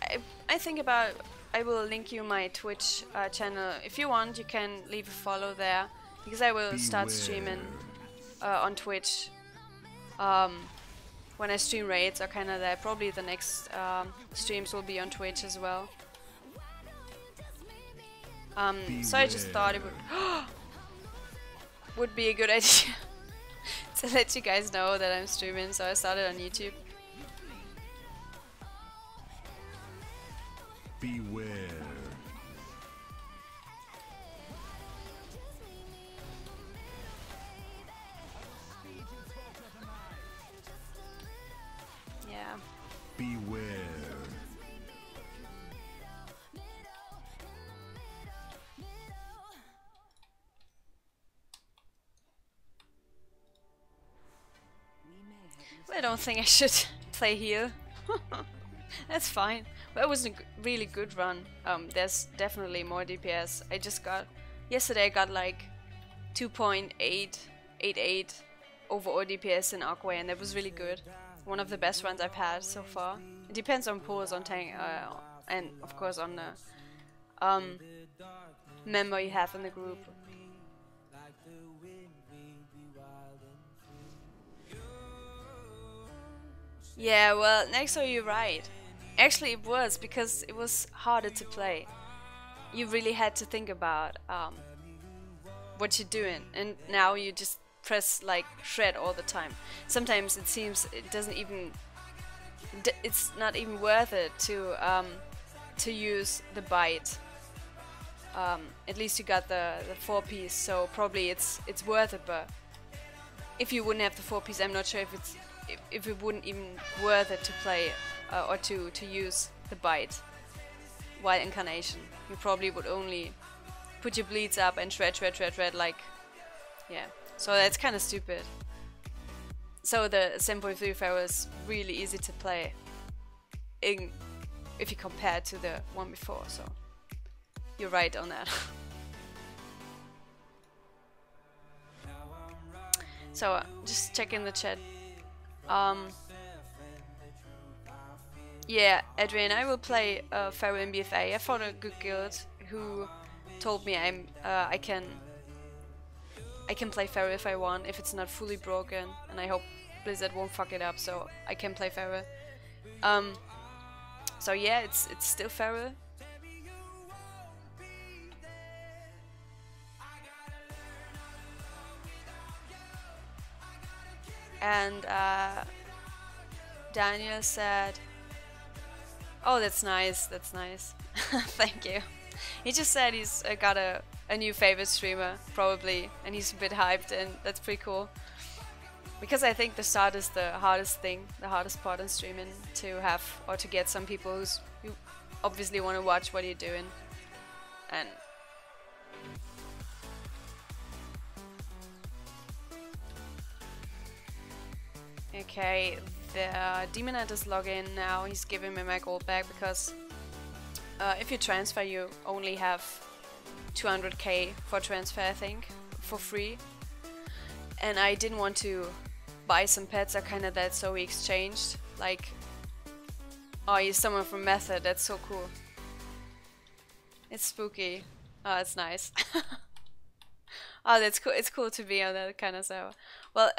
I think about, I will link you my Twitch channel. If you want, you can leave a follow there, because I will start streaming on Twitch when I stream raids or kind of that. Probably the next streams will be on Twitch as well. So I just thought it would be a good idea to let you guys know that I'm streaming, so I started on YouTube. Beware. Yeah. Beware. Well, I don't think I should play heal. That's fine. Well, it was a really good run. There's definitely more DPS. I just got... Yesterday I got like 2.888 overall DPS in Aquay, and that was really good. One of the best runs I've had so far. It depends on pulls, on tank, and of course on the member you have in the group. Yeah, well, Nexo, you're right. Actually, it was, because it was harder to play. You really had to think about what you're doing, and now you just press like shred all the time. Sometimes it seems it doesn't even... it's not even worth it to use the bite. At least you got the 4-piece, so probably it's worth it, but if you wouldn't have the 4-piece, I'm not sure if it wouldn't even worth it to play or to use the bite while Incarnation. You probably would only put your bleeds up and shred like, yeah. So that's kind of stupid. So the 7.3 Feral is really easy to play if you compare it to the one before, so you're right on that. So just check in the chat. Yeah, Adrian, I will play Feral in BFA. I found a good guild who told me I can play Feral if I want, if it's not fully broken, and I hope Blizzard won't fuck it up, so I can play Feral. So yeah, it's still Feral. And Daniel said, "Oh, that's nice. That's nice. Thank you." He just said he's got a new favorite streamer, probably, and he's a bit hyped, and that's pretty cool. Because I think the start is the hardest thing, the hardest part in streaming, to have or to get some people who obviously want to watch what you're doing. And okay, the Demonite is logging now. He's giving me my gold back because if you transfer, you only have 200k for transfer, I think, for free. And I didn't want to buy some pets or kind of that, so we exchanged. Like, oh, he's someone from Method. That's so cool. It's spooky. Oh, it's nice. Oh, that's cool. It's cool to be on that kind of server. Well,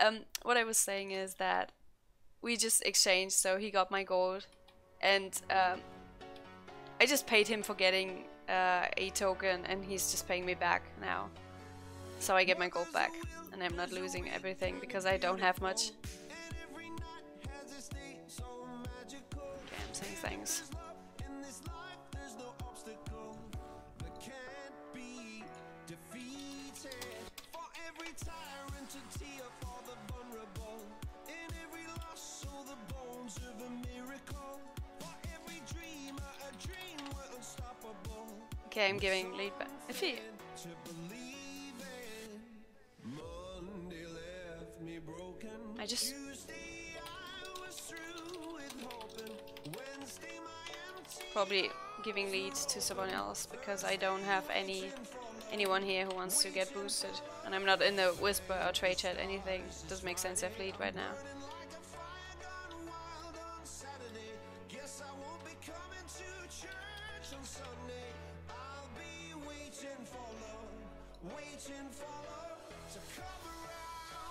what I was saying is that we just exchanged, so he got my gold, and I just paid him for getting a token, and he's just paying me back now. So I get my gold back, and I'm not losing everything because I don't have much. Okay, I'm saying thanks. Okay, I'm giving lead back. If he... I just... Probably giving lead to someone else because I don't have anyone here who wants to get boosted. And I'm not in the Whisper or Trade Chat, anything. Doesn't make sense to have lead right now.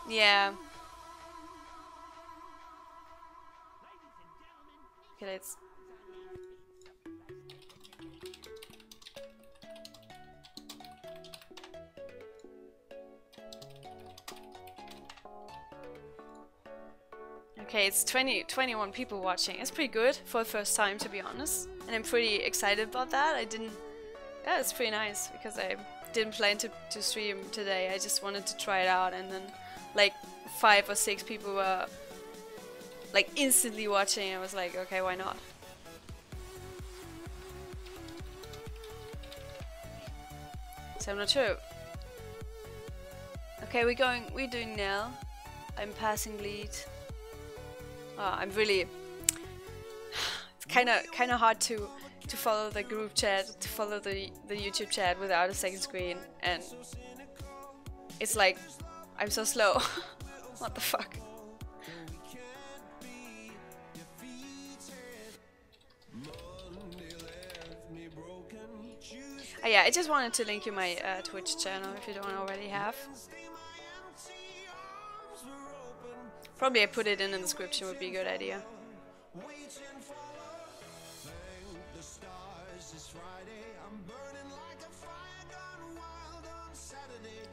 Yeah. Okay, let's... Okay, it's 21 people watching. It's pretty good for the first time, to be honest. And I'm pretty excited about that. Yeah, it's pretty nice because I didn't plan to stream today. I just wanted to try it out, and then like 5 or 6 people were like instantly watching. I was like, okay, why not? So I'm not sure. Okay, we're doing now. I'm passing lead. I'm really... It's kind of hard to follow the group chat, to follow the YouTube chat without a second screen, and it's like I'm so slow. What the fuck? Oh, yeah, I just wanted to link you my Twitch channel if you don't already have. Probably I put it in the description would be a good idea.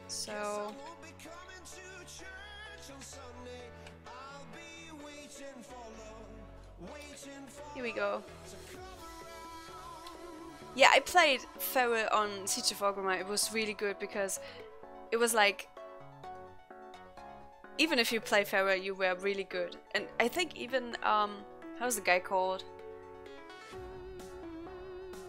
So here we go. Yeah, I played Feral on Siege of Orgrimmar. It was really good because it was like, even if you play Feral, you were really good. And I think even how's the guy called?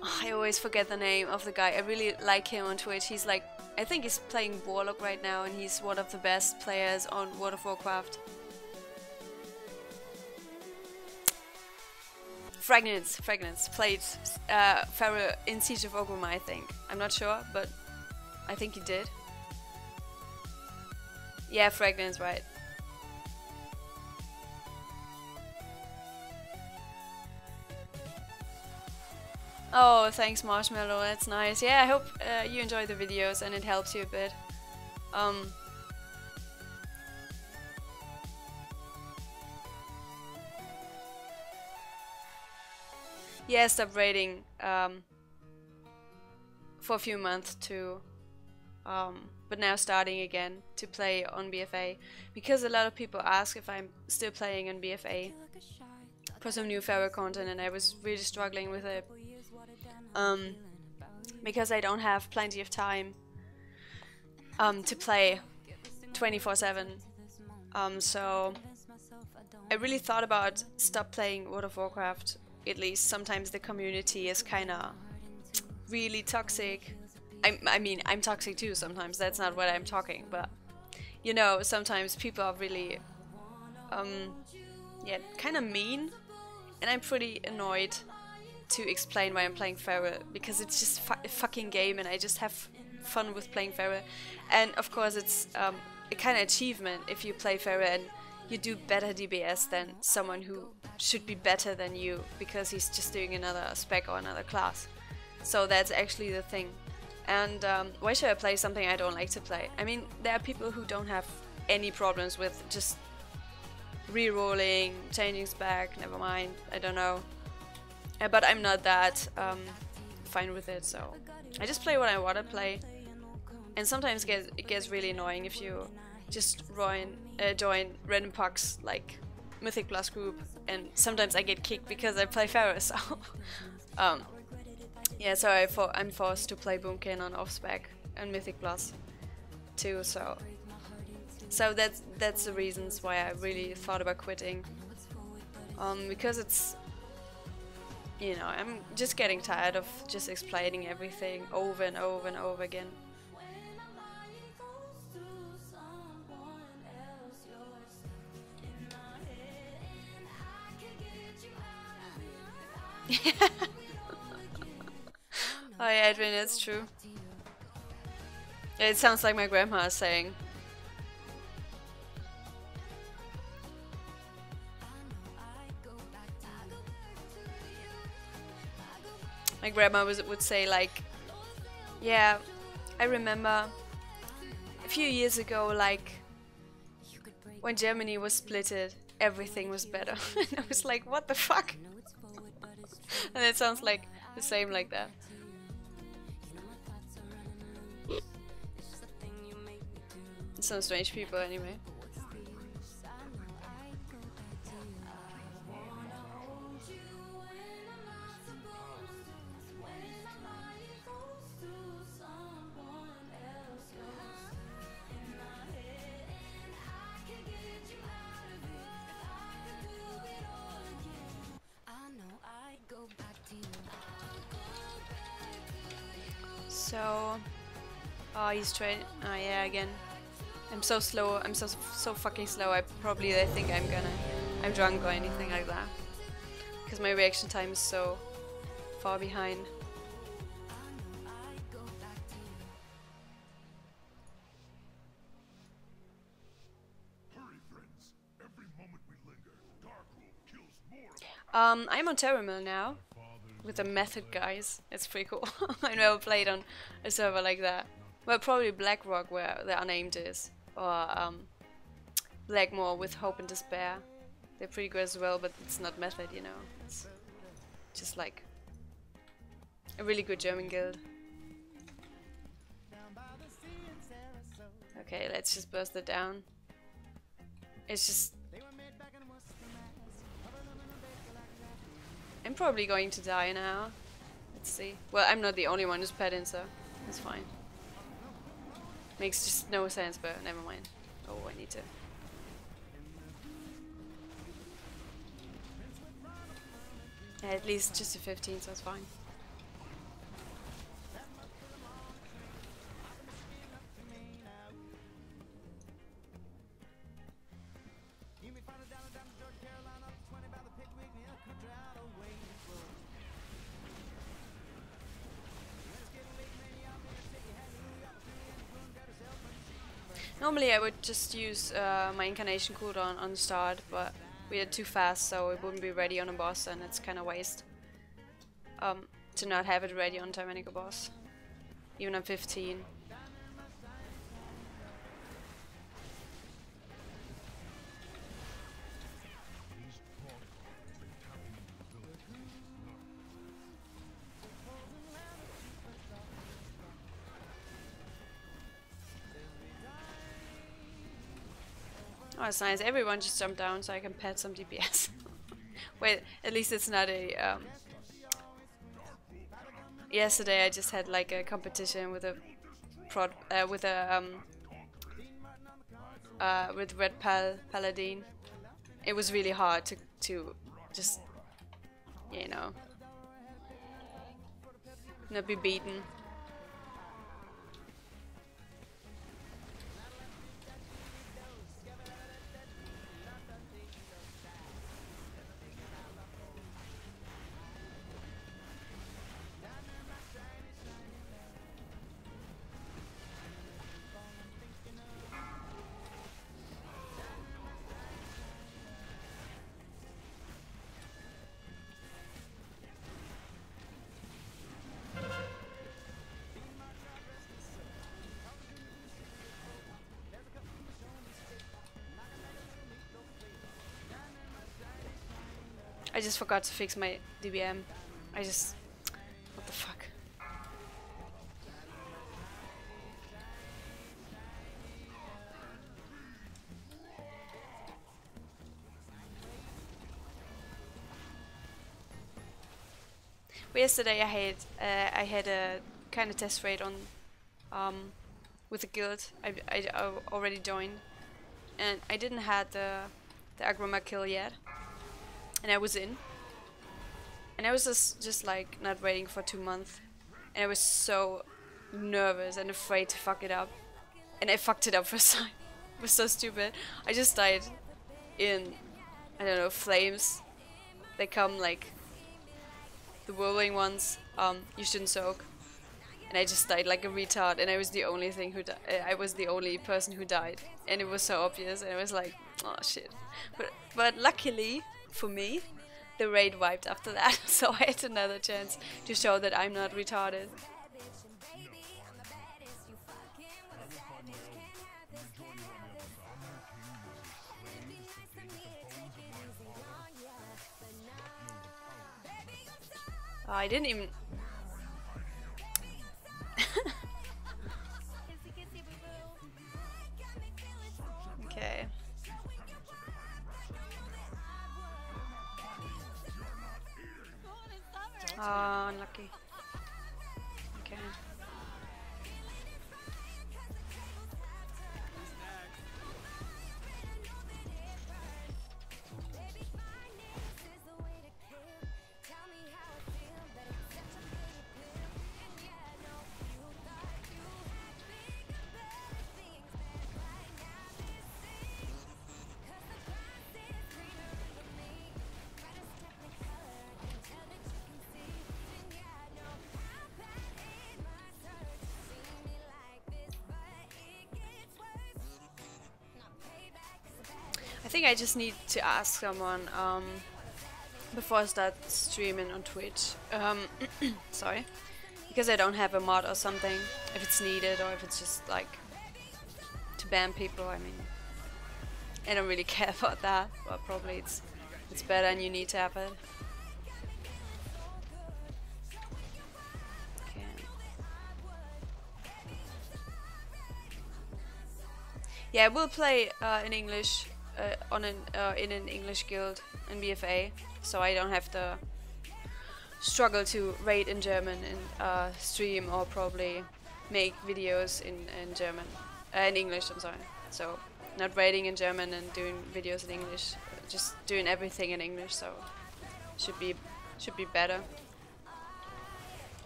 Oh, I always forget the name of the guy. I really like him on Twitch. He's like, I think he's playing Warlock right now, and he's one of the best players on World of Warcraft. Fragrance played Feral in Siege of Orgrimmar, I think. I'm not sure, but I think he did. Yeah, Fragrance, right. Oh, thanks Marshmallow, that's nice. Yeah, I hope you enjoy the videos and it helps you a bit. Yeah, I stopped raiding for a few months too, but now starting again to play on BFA because a lot of people ask if I'm still playing on BFA. for some new Pharaoh content, and I was really struggling with it. Because I don't have plenty of time to play 24/7. So I really thought about stop playing World of Warcraft. At least sometimes the community is kinda really toxic. I mean, I'm toxic too sometimes, that's not what I'm talking, but you know, sometimes people are really yeah, kinda mean, and I'm pretty annoyed to explain why I'm playing Pharaoh, because it's just a fucking game and I just have fun with playing Pharaoh. And of course it's a kind of achievement if you play Pharaoh and you do better DBS than someone who should be better than you because he's just doing another spec or another class. So that's actually the thing. And why should I play something I don't like to play? I mean, there are people who don't have any problems with just re-rolling, changing spec, never mind, I don't know. But I'm not that fine with it, so I just play what I want to play. And sometimes it gets really annoying if you just join random pucks like Mythic Plus group, and sometimes I get kicked because I play Pharaoh, so yeah, so I'm forced to play Boomkin on off-spec and Mythic Plus too, so that's the reasons why I really thought about quitting. Because it's, you know, I'm just getting tired of just explaining everything over and over and over again. Oh yeah, Edwin, it's true. It sounds like my grandma is saying. My grandma would say like, yeah, I remember a few years ago, like, when Germany was splitted, everything was better. And I was like, what the fuck? And it sounds like the same like that. Some strange people anyway. So, oh, he's training. Oh yeah, again. I'm so slow. I'm so fucking slow. They think I'm drunk or anything like that, because my reaction time is so far behind. I'm on Terramil now with the Method guys. It's pretty cool. I never played on a server like that. Well, probably Blackrock, where the Unnamed is, or Blackmore with Hope and Despair. They're pretty good as well, but it's not Method, you know. It's just like a really good German guild. Okay, let's just burst it down. It's just... I'm probably going to die now. Let's see. Well, I'm not the only one who's pet in, so it's fine. Makes just no sense, but never mind. Oh, I need to. Yeah, at least just a 15, so it's fine. Normally I would just use my incarnation cooldown on the start, but we did too fast, so it wouldn't be ready on a boss, and it's kind of waste to not have it ready on Tyrannical boss, even on 15. Oh, it's nice. Everyone just jumped down so I can pet some DPS. Wait, at least it's not a yesterday I just had like a competition with a with Red Paladin. It was really hard to just, you know, not be beaten. I just forgot to fix my DBM. What the fuck? Well, yesterday I had a kind of test raid on with the guild. I already joined, and I didn't have the Agroma kill yet. And I was in, and I was just like not waiting for 2 months, and I was so nervous and afraid to fuck it up, and I fucked it up first time. It was so stupid. I just died in, I don't know, flames. They come like the whirling ones. You shouldn't soak, and I just died like a retard, and I was the only thing who I was the only person who died, and it was so obvious, and I was like, oh shit. But luckily for me, the raid wiped after that, so I had another chance to show that I'm not retarded. Oh, I didn't even... Okay. Oh, unlucky. Okay. I think I just need to ask someone before I start streaming on Twitch. Sorry, because I don't have a mod or something. If it's needed, or if it's just like to ban people. I mean, I don't really care about that. But probably it's better, and you need to have it. Okay. Yeah, we'll play in English. In an English guild in BFA, so I don't have to struggle to raid in German and stream, or probably make videos in German, in English. I'm sorry. So not raiding in German and doing videos in English, just doing everything in English. So should be better.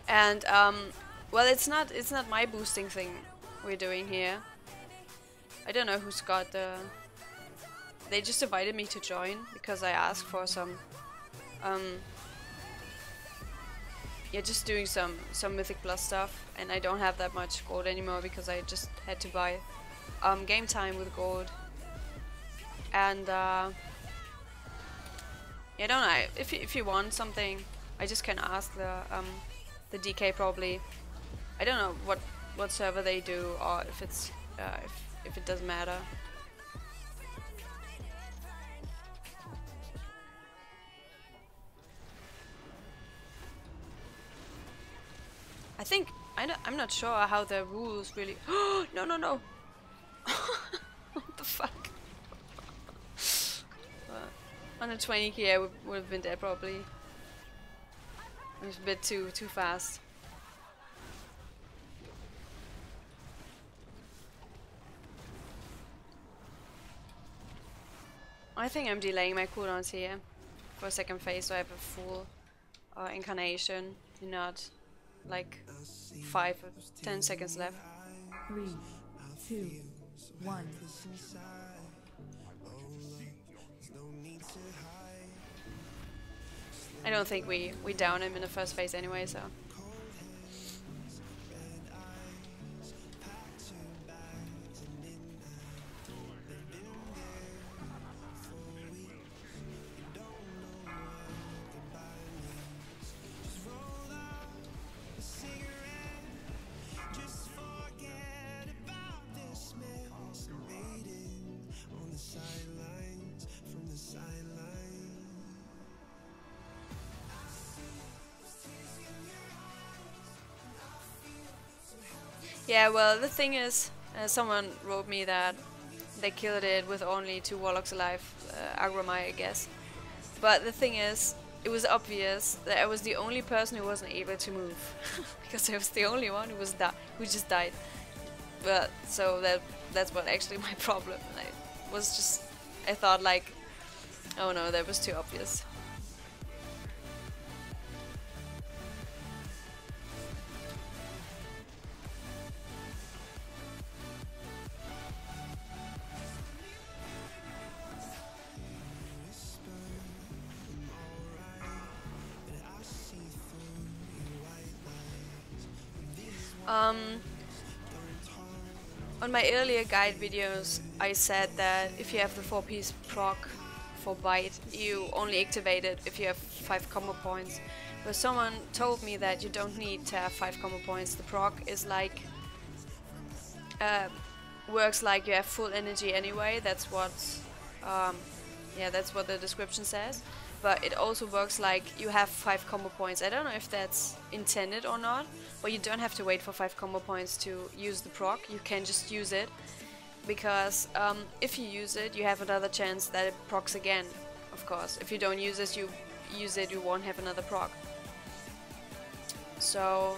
And well, it's not my boosting thing we're doing here. I don't know who's got the. They just invited me to join because I asked for some, yeah, just doing some Mythic Plus stuff, and I don't have that much gold anymore because I just had to buy game time with gold. And yeah, I don't know, if you want something, I just can ask the DK probably. I don't know what server they do, or if it's if it doesn't matter. I think I'm not sure how the rules really. No. What the fuck? a 20 key, I would have been dead probably. It was a bit too fast. I think I'm delaying my cooldowns here for second phase, so I have a full incarnation, not like 5 or 10 seconds left. 3, 2, 1. I don't think we down him in the first phase anyway, so. Yeah, well, the thing is, someone wrote me that they killed it with only 2 warlocks alive, Agromai, I guess. But the thing is, it was obvious that I was the only person who wasn't able to move, because I was the only one who just died. But so that's what actually my problem. I thought like, oh no, that was too obvious. On my earlier guide videos, I said that if you have the 4-piece proc for bite, you only activate it if you have 5 combo points. But someone told me that you don't need to have 5 combo points. The proc is like works like you have full energy anyway. That's what that's what the description says. But it also works like you have 5 combo points. I don't know if that's intended or not, but you don't have to wait for 5 combo points to use the proc. You can just use it, because if you use it, you have another chance that it procs again, of course. If you don't use it, you won't have another proc. So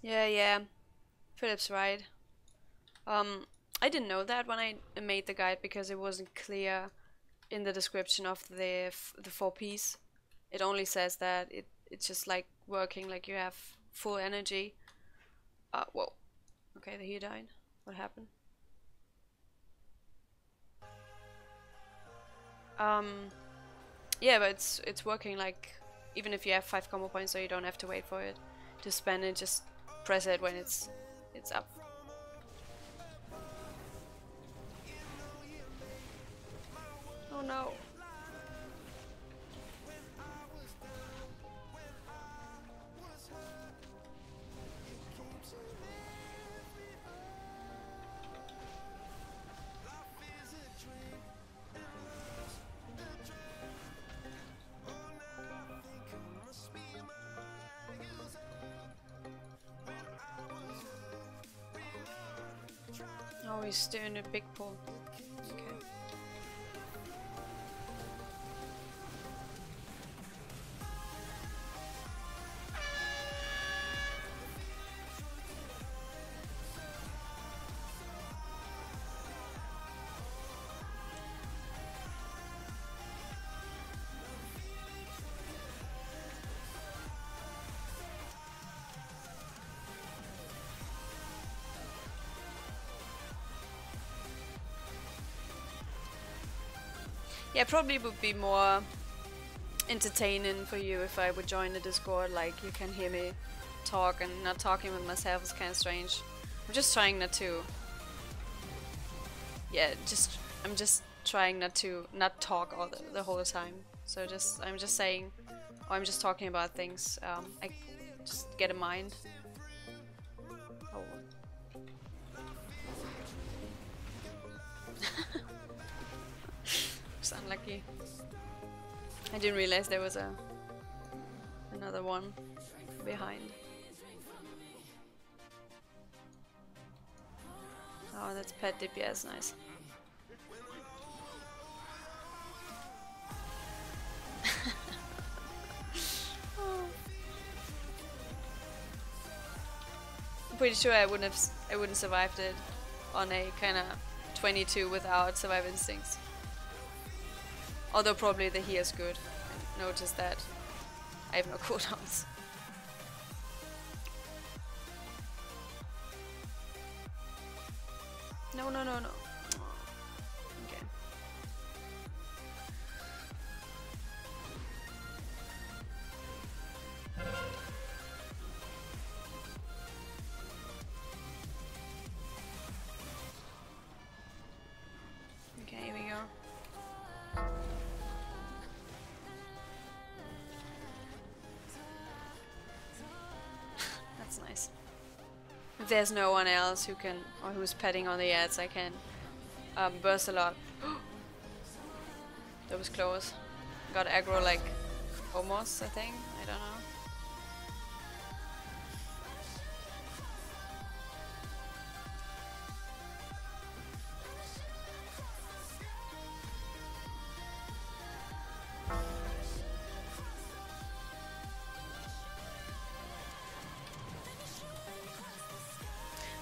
yeah, Philip's right. I didn't know that when I made the guide, because it wasn't clear in the description of the 4-piece. It only says that it's just like working like you have full energy. Whoa. Okay, he died. What happened? Yeah, but it's working like even if you have 5 combo points, so you don't have to wait for it to spend it. Just press it when it's up. Oh no. Oh, he's doing a big pull. Okay. Yeah, probably would be more entertaining for you if I would join the Discord, like you can hear me talk, and not talking with myself is kind of strange. I'm just trying not to yeah, I'm just trying not to not talk all the whole time. So I'm just saying, or I'm just talking about things I just get in mind. Oh. It's unlucky. I didn't realize there was another one behind. Oh, that's pet DPS, nice. Oh. I'm pretty sure I wouldn't survived it on a kind of 22 without survival instincts. Although probably the heal is good. I noticed that I have no cooldowns. No, no, no, no. Okay. Okay, here we go. That's nice. If there's no one else who can, or who's petting on the ads, I can burst a lot. That was close. Got aggro like almost, I think. I don't know.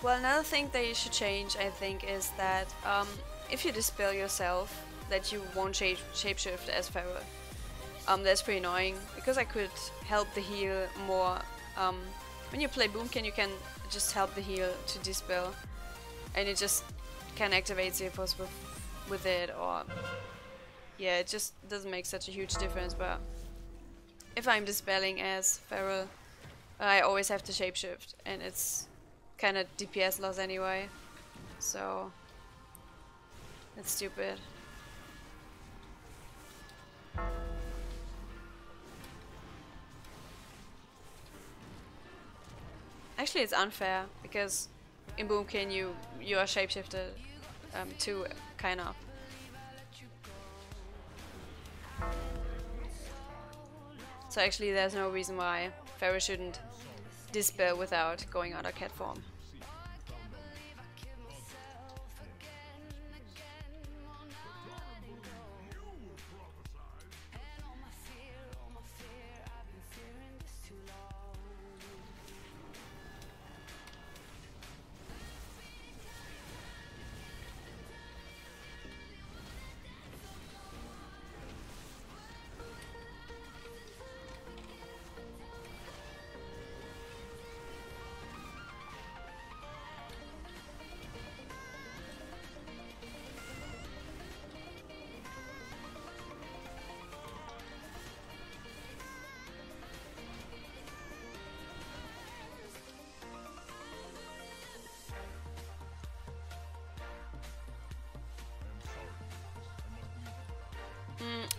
Well, another thing that you should change, I think, is that if you dispel yourself, that you won't shapeshift as Feral. That's pretty annoying, because I could help the heal more. When you play Boomkin, you can just help the heal to dispel, and it just can activate Zephos with it, or yeah, it just doesn't make such a huge difference. But if I'm dispelling as Feral, I always have to shapeshift, and it's kind of DPS loss anyway, so that's stupid. Actually, it's unfair, because in Boomkin you are shapeshifted too, kind of. So actually there's no reason why Feral shouldn't dispel without going out of cat form.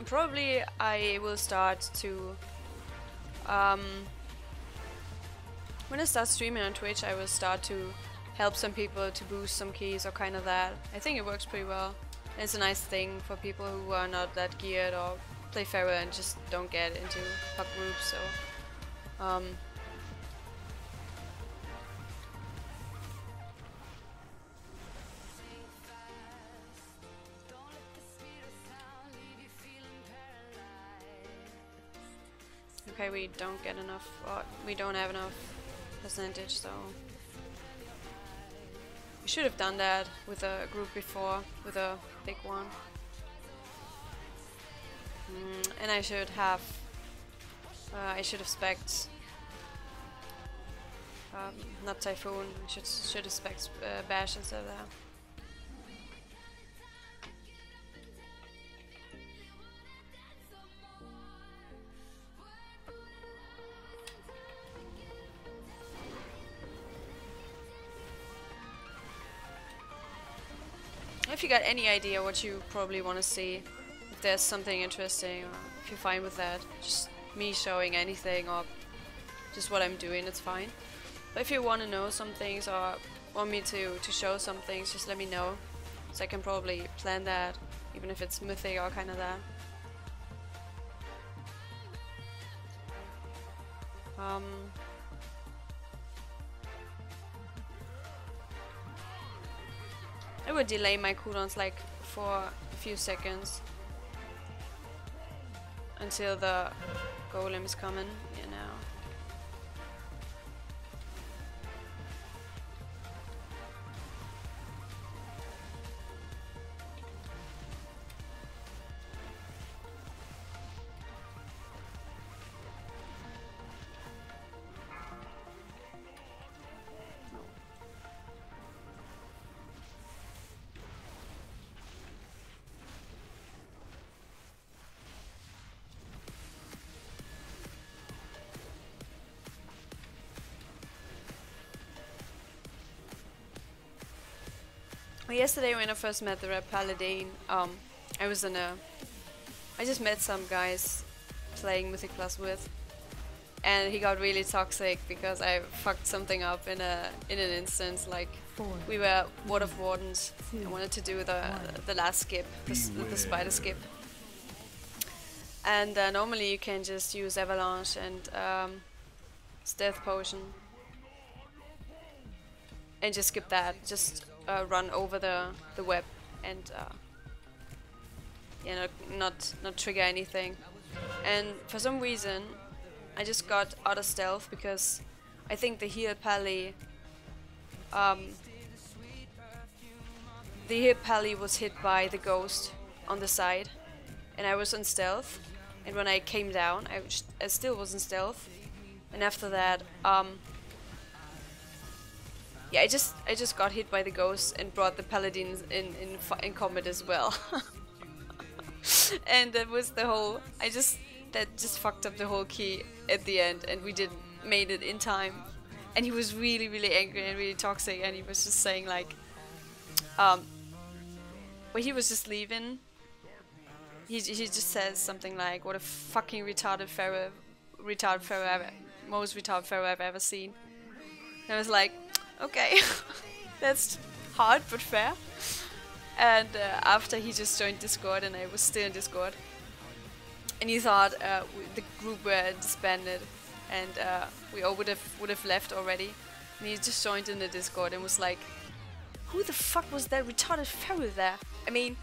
Probably I will start to when I start streaming on Twitch, I will start to help some people to boost some keys or kind of that. I think it works pretty well. It's a nice thing for people who are not that geared or play Feral and just don't get into pub groups. So okay, we don't get enough, or we don't have enough percentage, so we should have done that with a group before, with a big one. And I should have spec'd not Typhoon. I should have spec'd Bash instead of that. If you got any idea what you probably want to see, if there's something interesting, or if you're fine with that, just me showing anything or just what I'm doing, it's fine. But if you want to know some things or want me to show some things, just let me know. So I can probably plan that, even if it's mythic or kind of that. I would delay my cooldowns like for a few seconds until the golems come in, you know. Well, yesterday when I first met the Red Paladin, I just met some guys playing Mythic Plus with, and he got really toxic because I fucked something up in an instance. Like 4, we were Ward of Wardens. 2, I wanted to do the last skip, the spider skip, and normally you can just use Avalanche and Death Potion and just skip that. Just run over the web and you know, not trigger anything. And for some reason I just got out of stealth because I think the heal pally was hit by the ghost on the side, and I was in stealth, and when I came down I still was in stealth, and after that yeah, I just got hit by the ghost and brought the paladins in combat as well. And that was the whole. That just fucked up the whole key at the end, and we didn't made it in time. And he was really really angry and really toxic, and he was just saying like, when he was just leaving, he just says something like, "What a fucking retarded pharaoh most retarded pharaoh I've ever seen." And I was like, okay, that's hard but fair. And after he just joined Discord, and I was still in Discord, and he thought the group were disbanded, and we all would have left already. And he just joined in the Discord and was like, "Who the fuck was that retarded pharaoh there? I mean,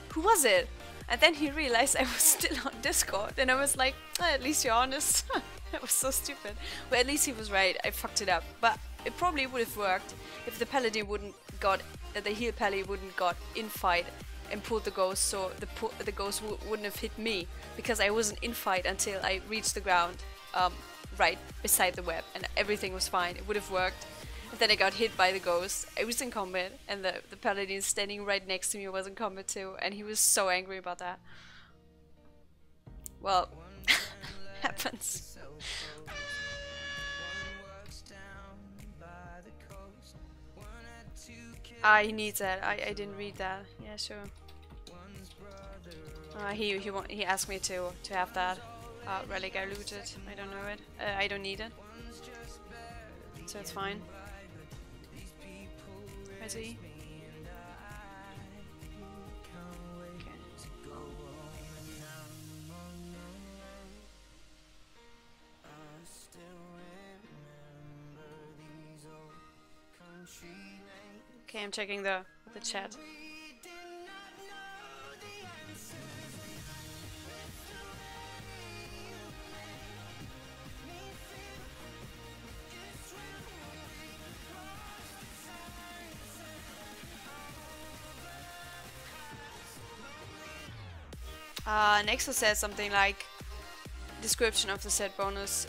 who was it?" And then he realized I was still on Discord, and I was like, at least you're honest. That was so stupid. But at least he was right. I fucked it up. But it probably would have worked if the paladin the heal pally wouldn't got in fight and pulled the ghost, so the ghost wouldn't have hit me, because I wasn't in fight until I reached the ground right beside the web, and everything was fine. It would have worked. And then I got hit by the ghost. I was in combat, and the paladin standing right next to me was in combat too, and he was so angry about that. Well, happens. He needs that. I didn't read that. Yeah, sure. He asked me to have that relic. I looted. I don't know it. I don't need it, so it's fine. Where's he? Okay, I'm checking the chat. Nexus says something like, description of the set bonus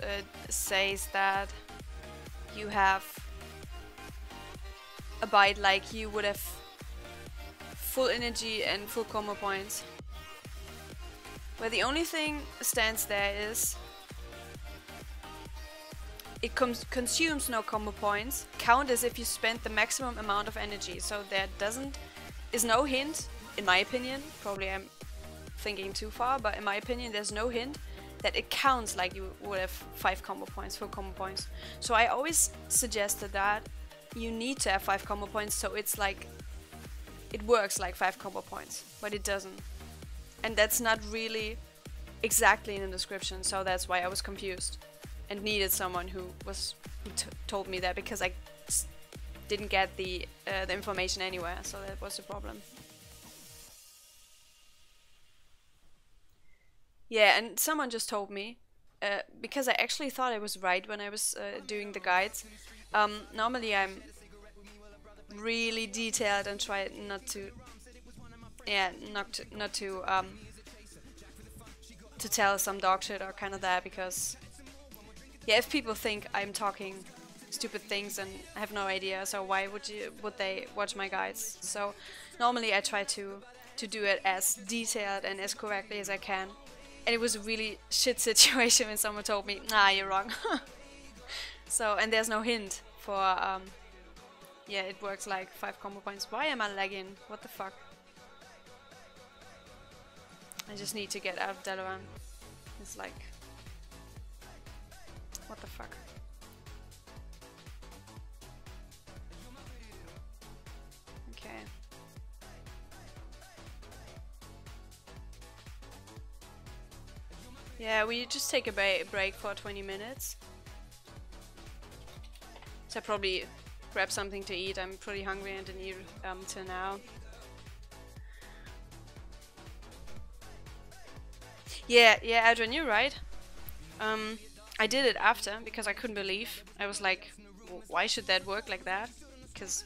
says that you have a bite like you would have full energy and full combo points, where the only thing stands there is it consumes no combo points, count as if you spent the maximum amount of energy, so there doesn't is no hint, in my opinion, probably I'm thinking too far, but in my opinion there's no hint that it counts like you would have 5 combo points, 4 combo points. So I always suggested that you need to have 5 combo points, so it's like, it works like 5 combo points, but it doesn't. And that's not really exactly in the description, so that's why I was confused and needed someone who told me that, because I didn't get the information anywhere, so that was the problem. Yeah, and someone just told me, because I actually thought I was right when I was doing the guides. Normally I'm really detailed and try not to, to tell some dog shit or kind of that, because yeah, if people think I'm talking stupid things and I have no idea, so why would they watch my guides? So normally I try to do it as detailed and as correctly as I can. And it was a really shit situation when someone told me, nah, you're wrong. So, and there's no hint for, yeah, it works like 5 combo points. Why am I lagging? What the fuck? I just need to get out of Dalaran. It's like, what the fuck? Okay. Yeah, we just take a break for 20 minutes. So I probably grab something to eat. I'm pretty hungry and didn't eat till now. Yeah, Adrian, you're right. I did it after because I couldn't believe. I was like, why should that work like that? Because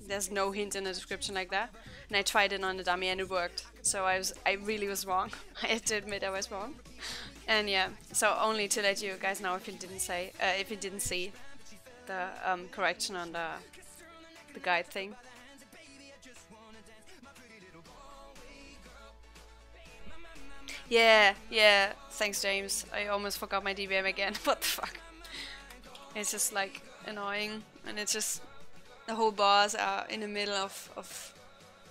there's no hint in the description like that. And I tried it on the dummy and it worked. So I really was wrong. I have to admit I was wrong. And yeah, so only to let you guys know if you didn't see the correction on the guide thing. Yeah, thanks James. I almost forgot my DBM again. What the fuck? It's just like annoying, and it's just the whole bars are in the middle of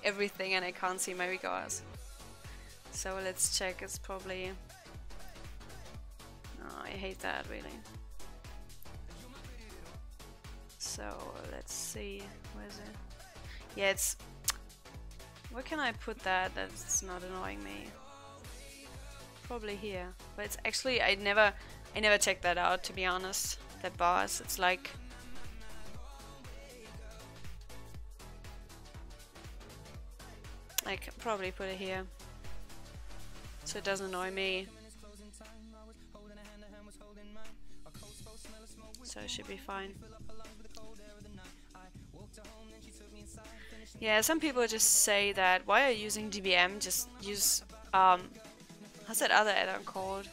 everything and I can't see my regards. So let's check, it's probably... Oh, I hate that really. So let's see, where is it? Yeah, it's... Where can I put that that's not annoying me? Probably here, but it's actually I never checked that out, to be honest. That bars, it's like I can probably put it here so it doesn't annoy me. So it should be fine. Yeah, some people just say that why are you using DBM? Just use how's that other add-on called?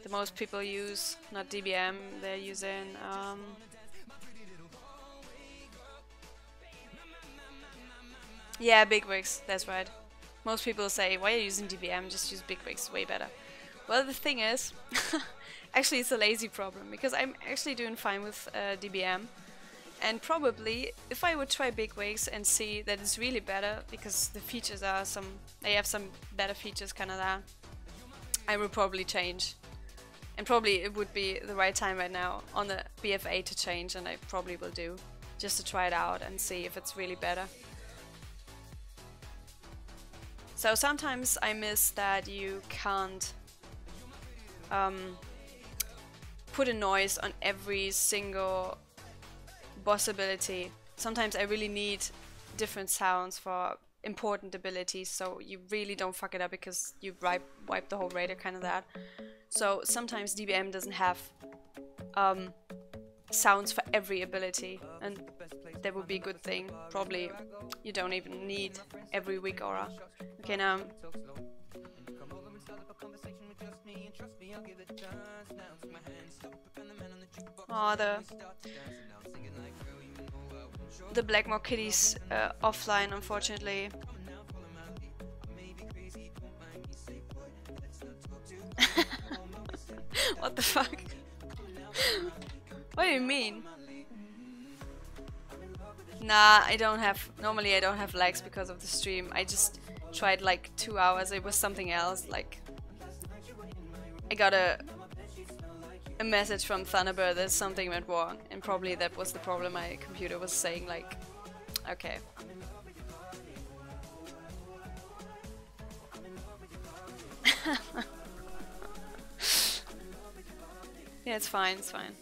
The most people use, not DBM, they're using yeah, Bigwix, that's right. Most people say, why are you using DBM? Just use Bigwix, way better. Well, the thing is, actually it's a lazy problem, because I'm actually doing fine with DBM. And probably, if I would try Bigwix and see that it's really better, because the features are they have some better features, kind of that, I would probably change. And probably it would be the right time right now on the BFA to change, and I probably will do, just to try it out and see if it's really better. So sometimes I miss that you can't put a noise on every single boss ability. Sometimes I really need different sounds for important abilities, so you really don't fuck it up because you wipe the whole raider, kind of that. So sometimes DBM doesn't have sounds for every ability, and that would be a good thing. Probably you don't even need every weak aura. Okay, now oh, the Blackmore Kitty's offline, unfortunately. What the fuck? What do you mean? Nah, I don't have. Normally, I don't have lags because of the stream. I just tried like 2 hours. It was something else. Like, I got a message from Thunderbird that something went wrong, and probably that was the problem. My computer was saying like, okay. Yeah, it's fine. It's fine.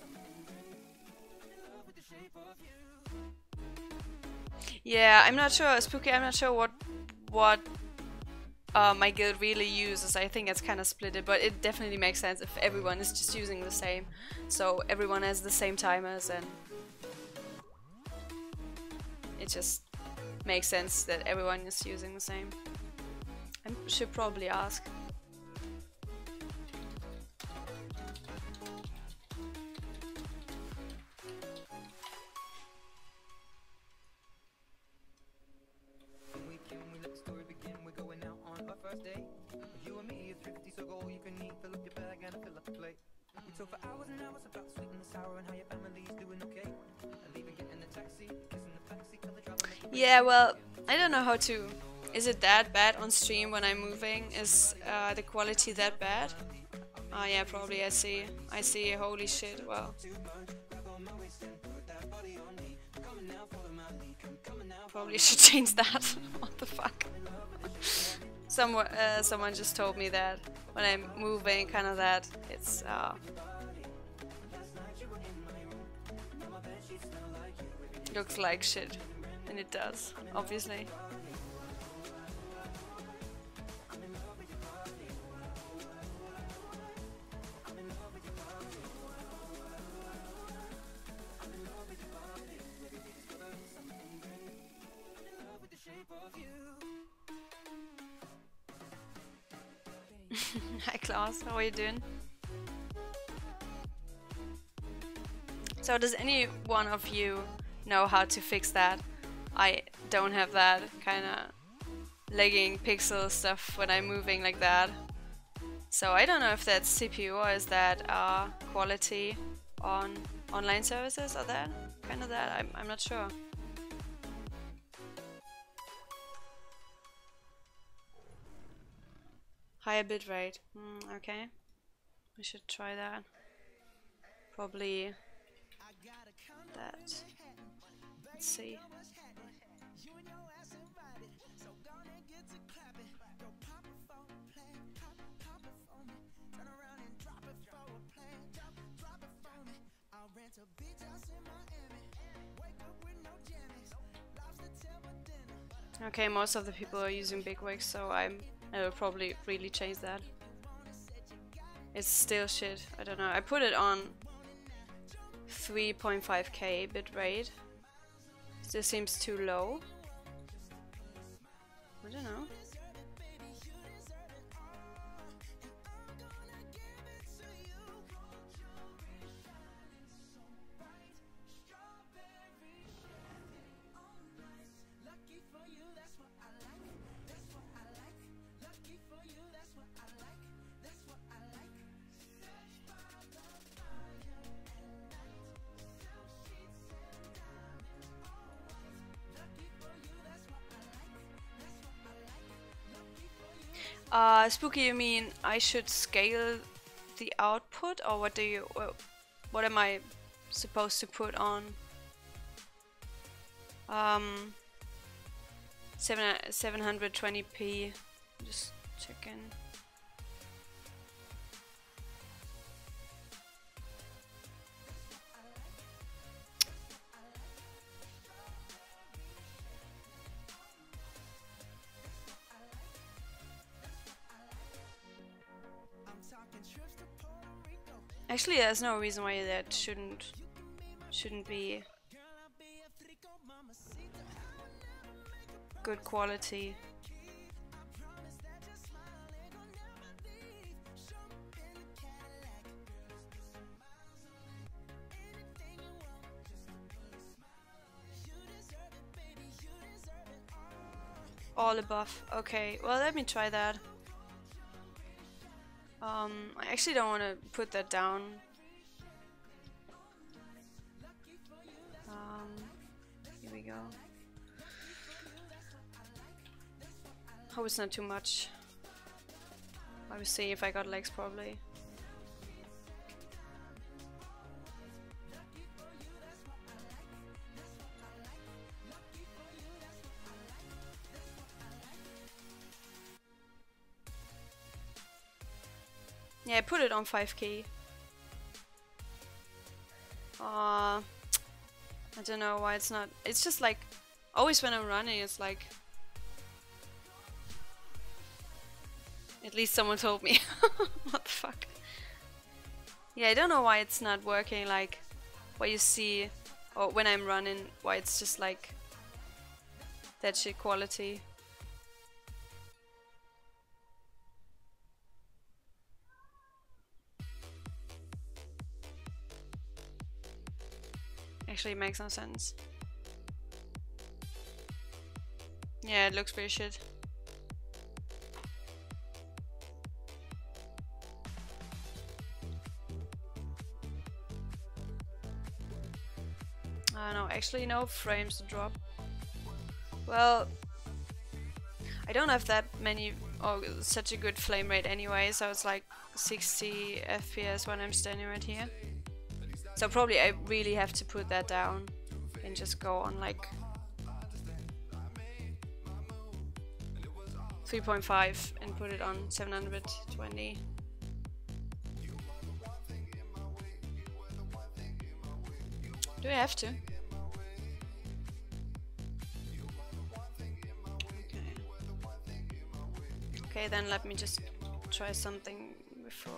Yeah, I'm not sure, Spooky. I'm not sure what my guild really uses. I think it's kind of split it, but it definitely makes sense if everyone is just using the same. So everyone has the same timers, and it just makes sense that everyone is using the same. I should probably ask. Yeah, well, I don't know how to. Is it that bad on stream when I'm moving? Is the quality that bad? Oh yeah, probably. I see. Holy shit. Well, probably should change that. What the fuck? Someone just told me that when I'm moving, kind of that it's looks like shit, and it does, obviously. Hi Klaus, how are you doing? So does any one of you know how to fix that? I don't have that kind of lagging pixel stuff when I'm moving like that. So I don't know if that's CPU or is that quality on online services or that kind of that. I'm not sure. Higher bitrate. Okay, we should try that. Probably that. Let's see. Okay, most of the people are using bigwigs, so I will probably really change that. It's still shit. I don't know. I put it on 3.5k bitrate. Still seems too low. I don't know. Spooky, you mean I should scale the output, or what do you? What am I supposed to put on? 720p. Just checking. Actually, there's no reason why that shouldn't be good quality. All above. Okay, well, let me try that. I actually don't want to put that down. Here we go. Hope it's not too much. I will see if I got legs probably. Yeah, I put it on 5K. I don't know why it's not. It's just like always when I'm running, it's like. At least someone told me. What the fuck? Yeah, I don't know why it's not working. Like, what you see, or when I'm running, why it's just like that shit quality. Actually, it makes no sense. Yeah, it looks pretty shit. No, actually no frames to drop. Well, I don't have that many or such a good frame rate anyway, so it's like 60 FPS when I'm standing right here. So probably I really have to put that down and just go on like 3.5 and put it on 720. Do I have to? Okay, then let me just try something before.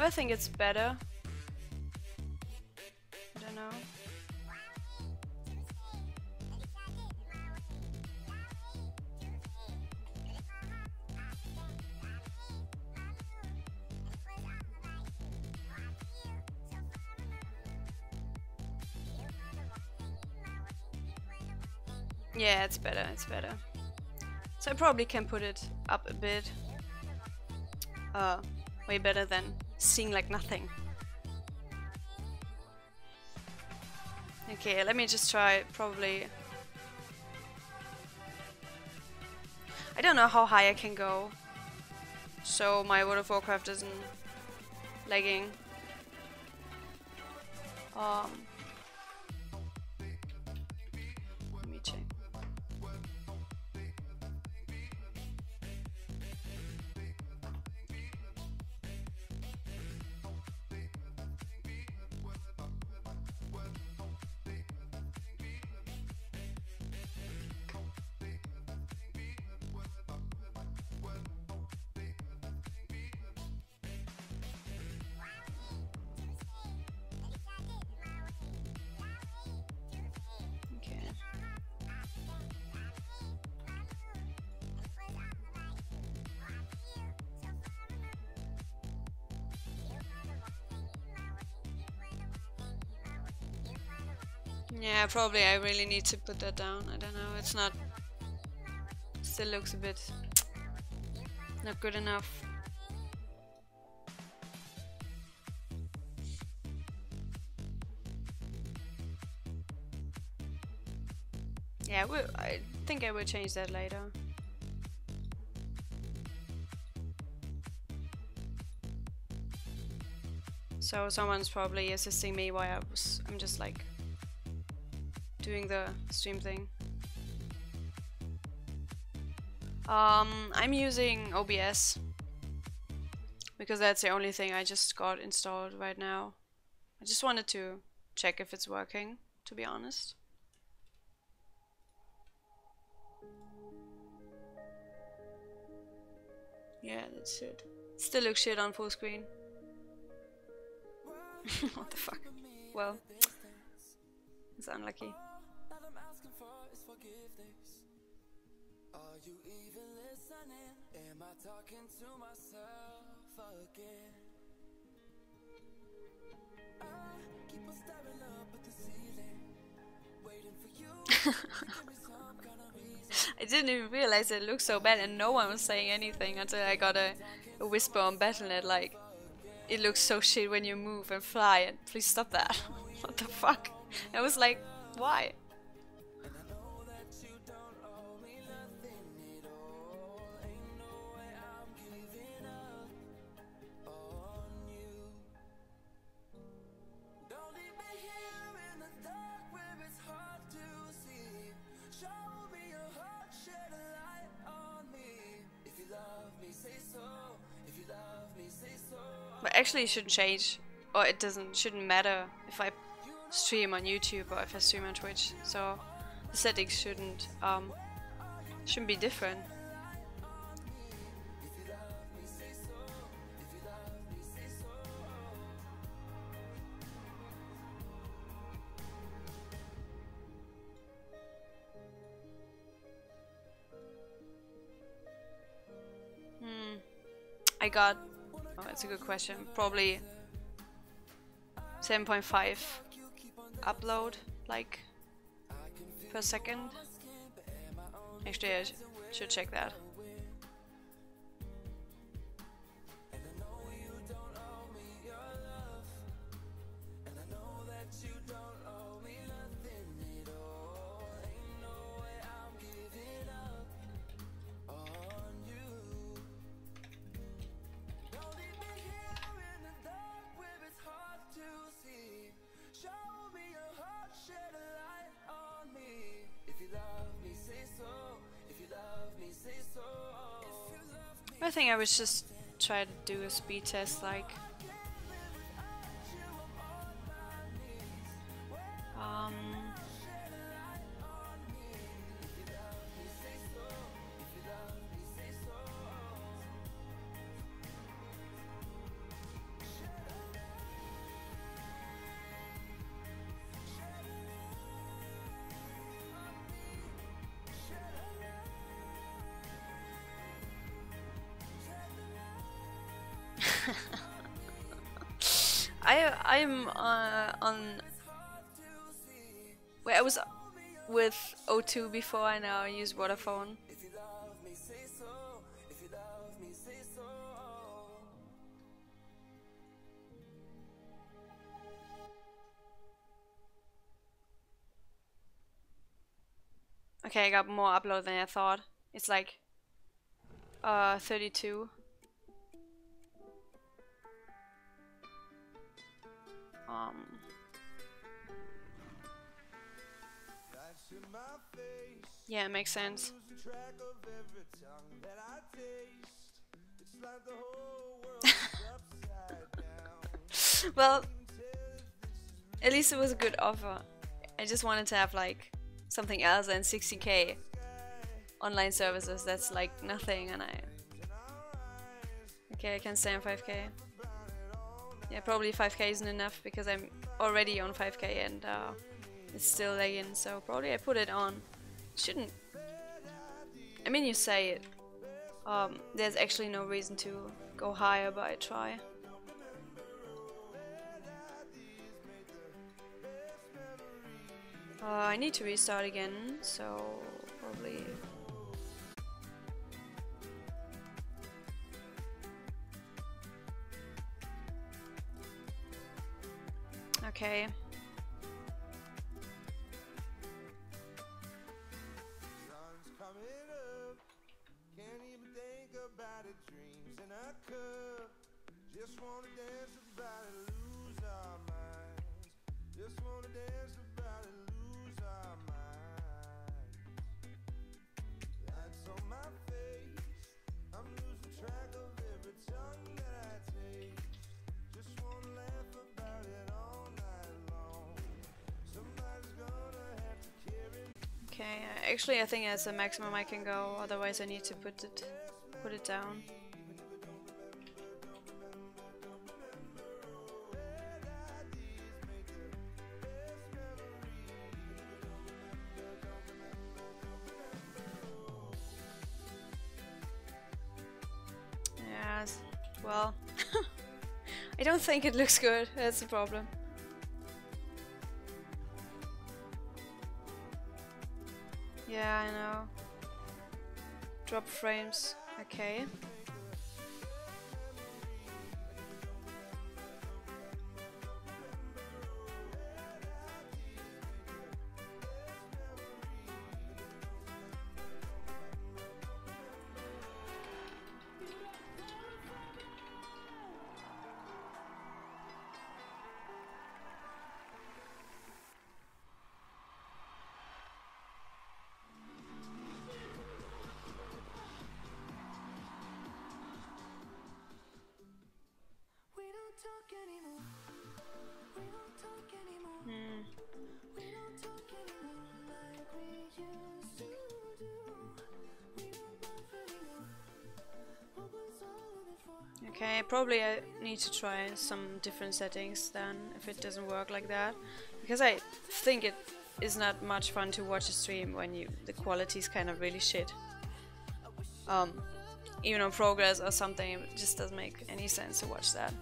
I think it's better. I don't know. Yeah, it's better, it's better. So I probably can put it up a bit. Way better than seeing like nothing. Okay, let me just try probably. I don't know how high I can go, so my World of Warcraft isn't lagging. Let me check. Yeah, probably I really need to put that down. I don't know, it's not... Still looks a bit... not good enough. Yeah, I think I will change that later. So someone's probably assisting me while I'm just like doing the stream thing. I'm using OBS because that's the only thing I just got installed right now. I just wanted to check if it's working, to be honest. Yeah, that's it. Still looks shit on full screen. What the fuck? well, it's unlucky. Are you even listening? Am I talking to myself again? I keep on staring up at the ceiling, waiting for you to give me some kind of reason. I didn't even realize it looked so bad, and no one was saying anything until I got a whisper on Battle.net like, it looks so shit when you move and fly, and please stop that. What the fuck? I was like, why? But actually it shouldn't change, or it shouldn't matter if I stream on YouTube or if I stream on Twitch, so the settings shouldn't be different. I got, oh, that's a good question, probably 7.5 upload, like, per second. Actually, I should check that. I think I would just try to do a speed test, like I'm on where I was with O2 before, and now I use Vodafone. Okay, I got more upload than I thought. It's like 32. Yeah, it makes sense. Well, at least it was a good offer. I just wanted to have like something else than 60k online services. That's like nothing, and okay, I can stay on 5k. Yeah, probably 5k isn't enough because I'm already on 5k and it's still lagging, so probably I put it on. Shouldn't. I mean, you say it. There's actually no reason to go higher, but I try. I need to restart again, so probably. Okay. Okay, actually I think that's the maximum I can go, otherwise I need to put it down. well, I don't think it looks good. That's the problem. Yeah, I know. Drop frames. Okay. We don't talk anymore. We don't talk anymore. Hmm. We don't talk anymore like we used to do. We don't laugh anymore. What was all of it for? Okay, probably I need to try some different settings then, if it doesn't work like that. Because I think it is not much fun to watch a stream when the quality is kind of really shit. Even on progress or something, it just doesn't make any sense to watch that.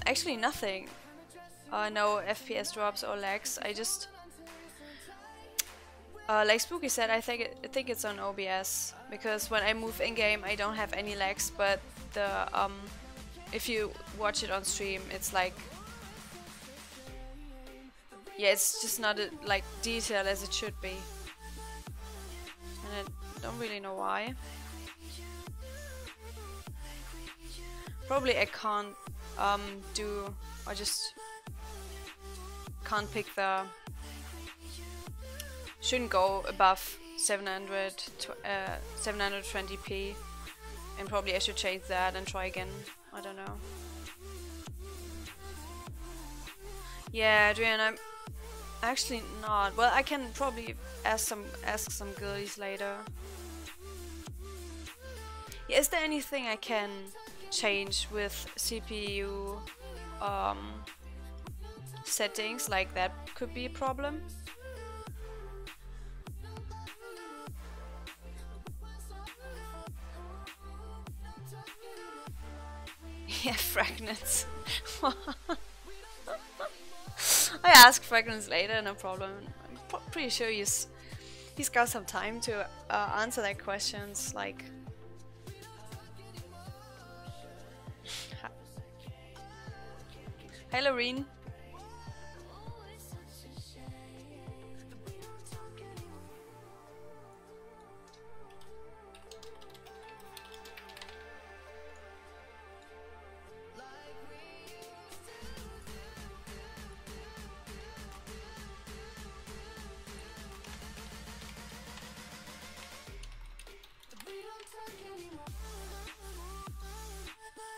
Actually nothing. No FPS drops or lags. I just like Spooky said, I think it's on OBS, because when I move in game I don't have any lags, but the if you watch it on stream, it's like, yeah, it's just not like detailed as it should be, and I don't really know why. Probably I can't I just can't pick the, shouldn't go above 720p, and probably I should change that and try again. I don't know. Yeah, Adrian, I'm actually not. Well, I can probably ask some girlies later. Yeah, is there anything I can change with CPU settings? Like that could be a problem. Yeah, Fragments. I ask Fragments later, no problem. I'm pretty sure he's got some time to answer that questions. Like, hi Loreen.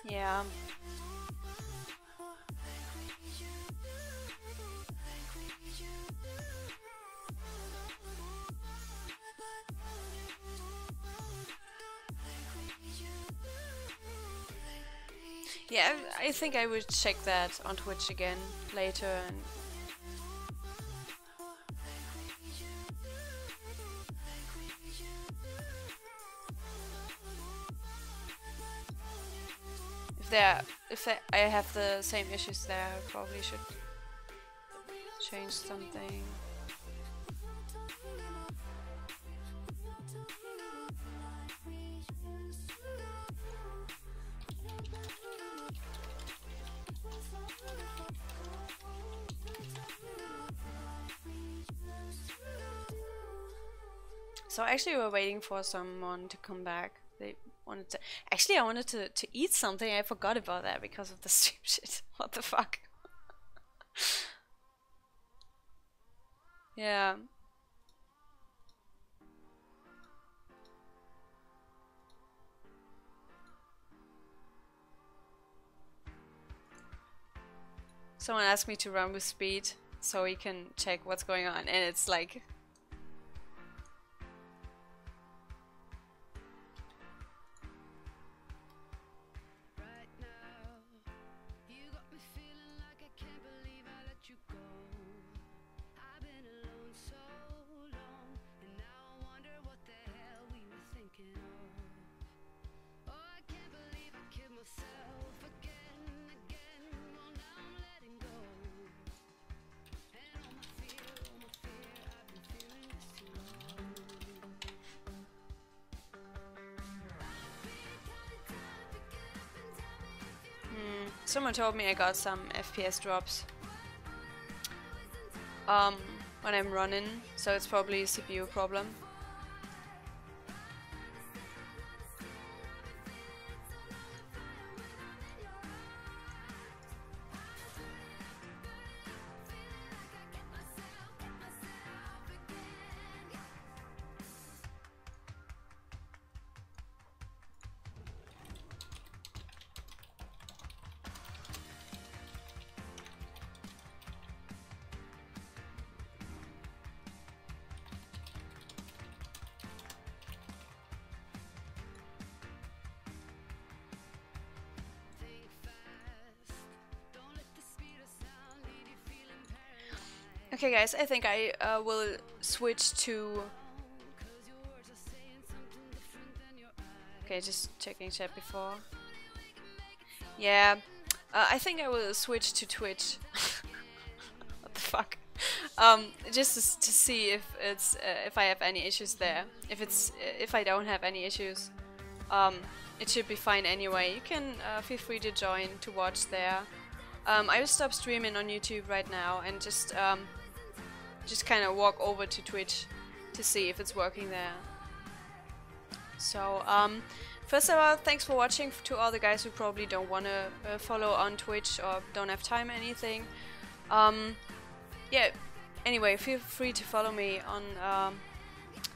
Yeah. Yeah, I think I would check that on Twitch again later. And if I have the same issues there, I probably should change something. So actually we're waiting for someone to come back. They wanted to... Actually I wanted to eat something. I forgot about that because of the stream shit. What the fuck? Yeah. Someone asked me to run with speed so he can check what's going on, and it's like... someone told me I got some FPS drops when I'm running, so it's probably a CPU problem. Okay guys, I think I will switch to... Okay, just checking chat before. Yeah, I think I will switch to Twitch. What the fuck? Just to see if it's if I have any issues there. If I don't have any issues, it should be fine anyway. You can feel free to join to watch there. I will stop streaming on YouTube right now and just kind of walk over to Twitch to see if it's working there. So first of all, thanks for watching to all the guys who probably don't want to follow on Twitch or don't have time or anything. Yeah, anyway, feel free to follow me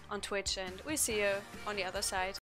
on Twitch, and we'll see you on the other side.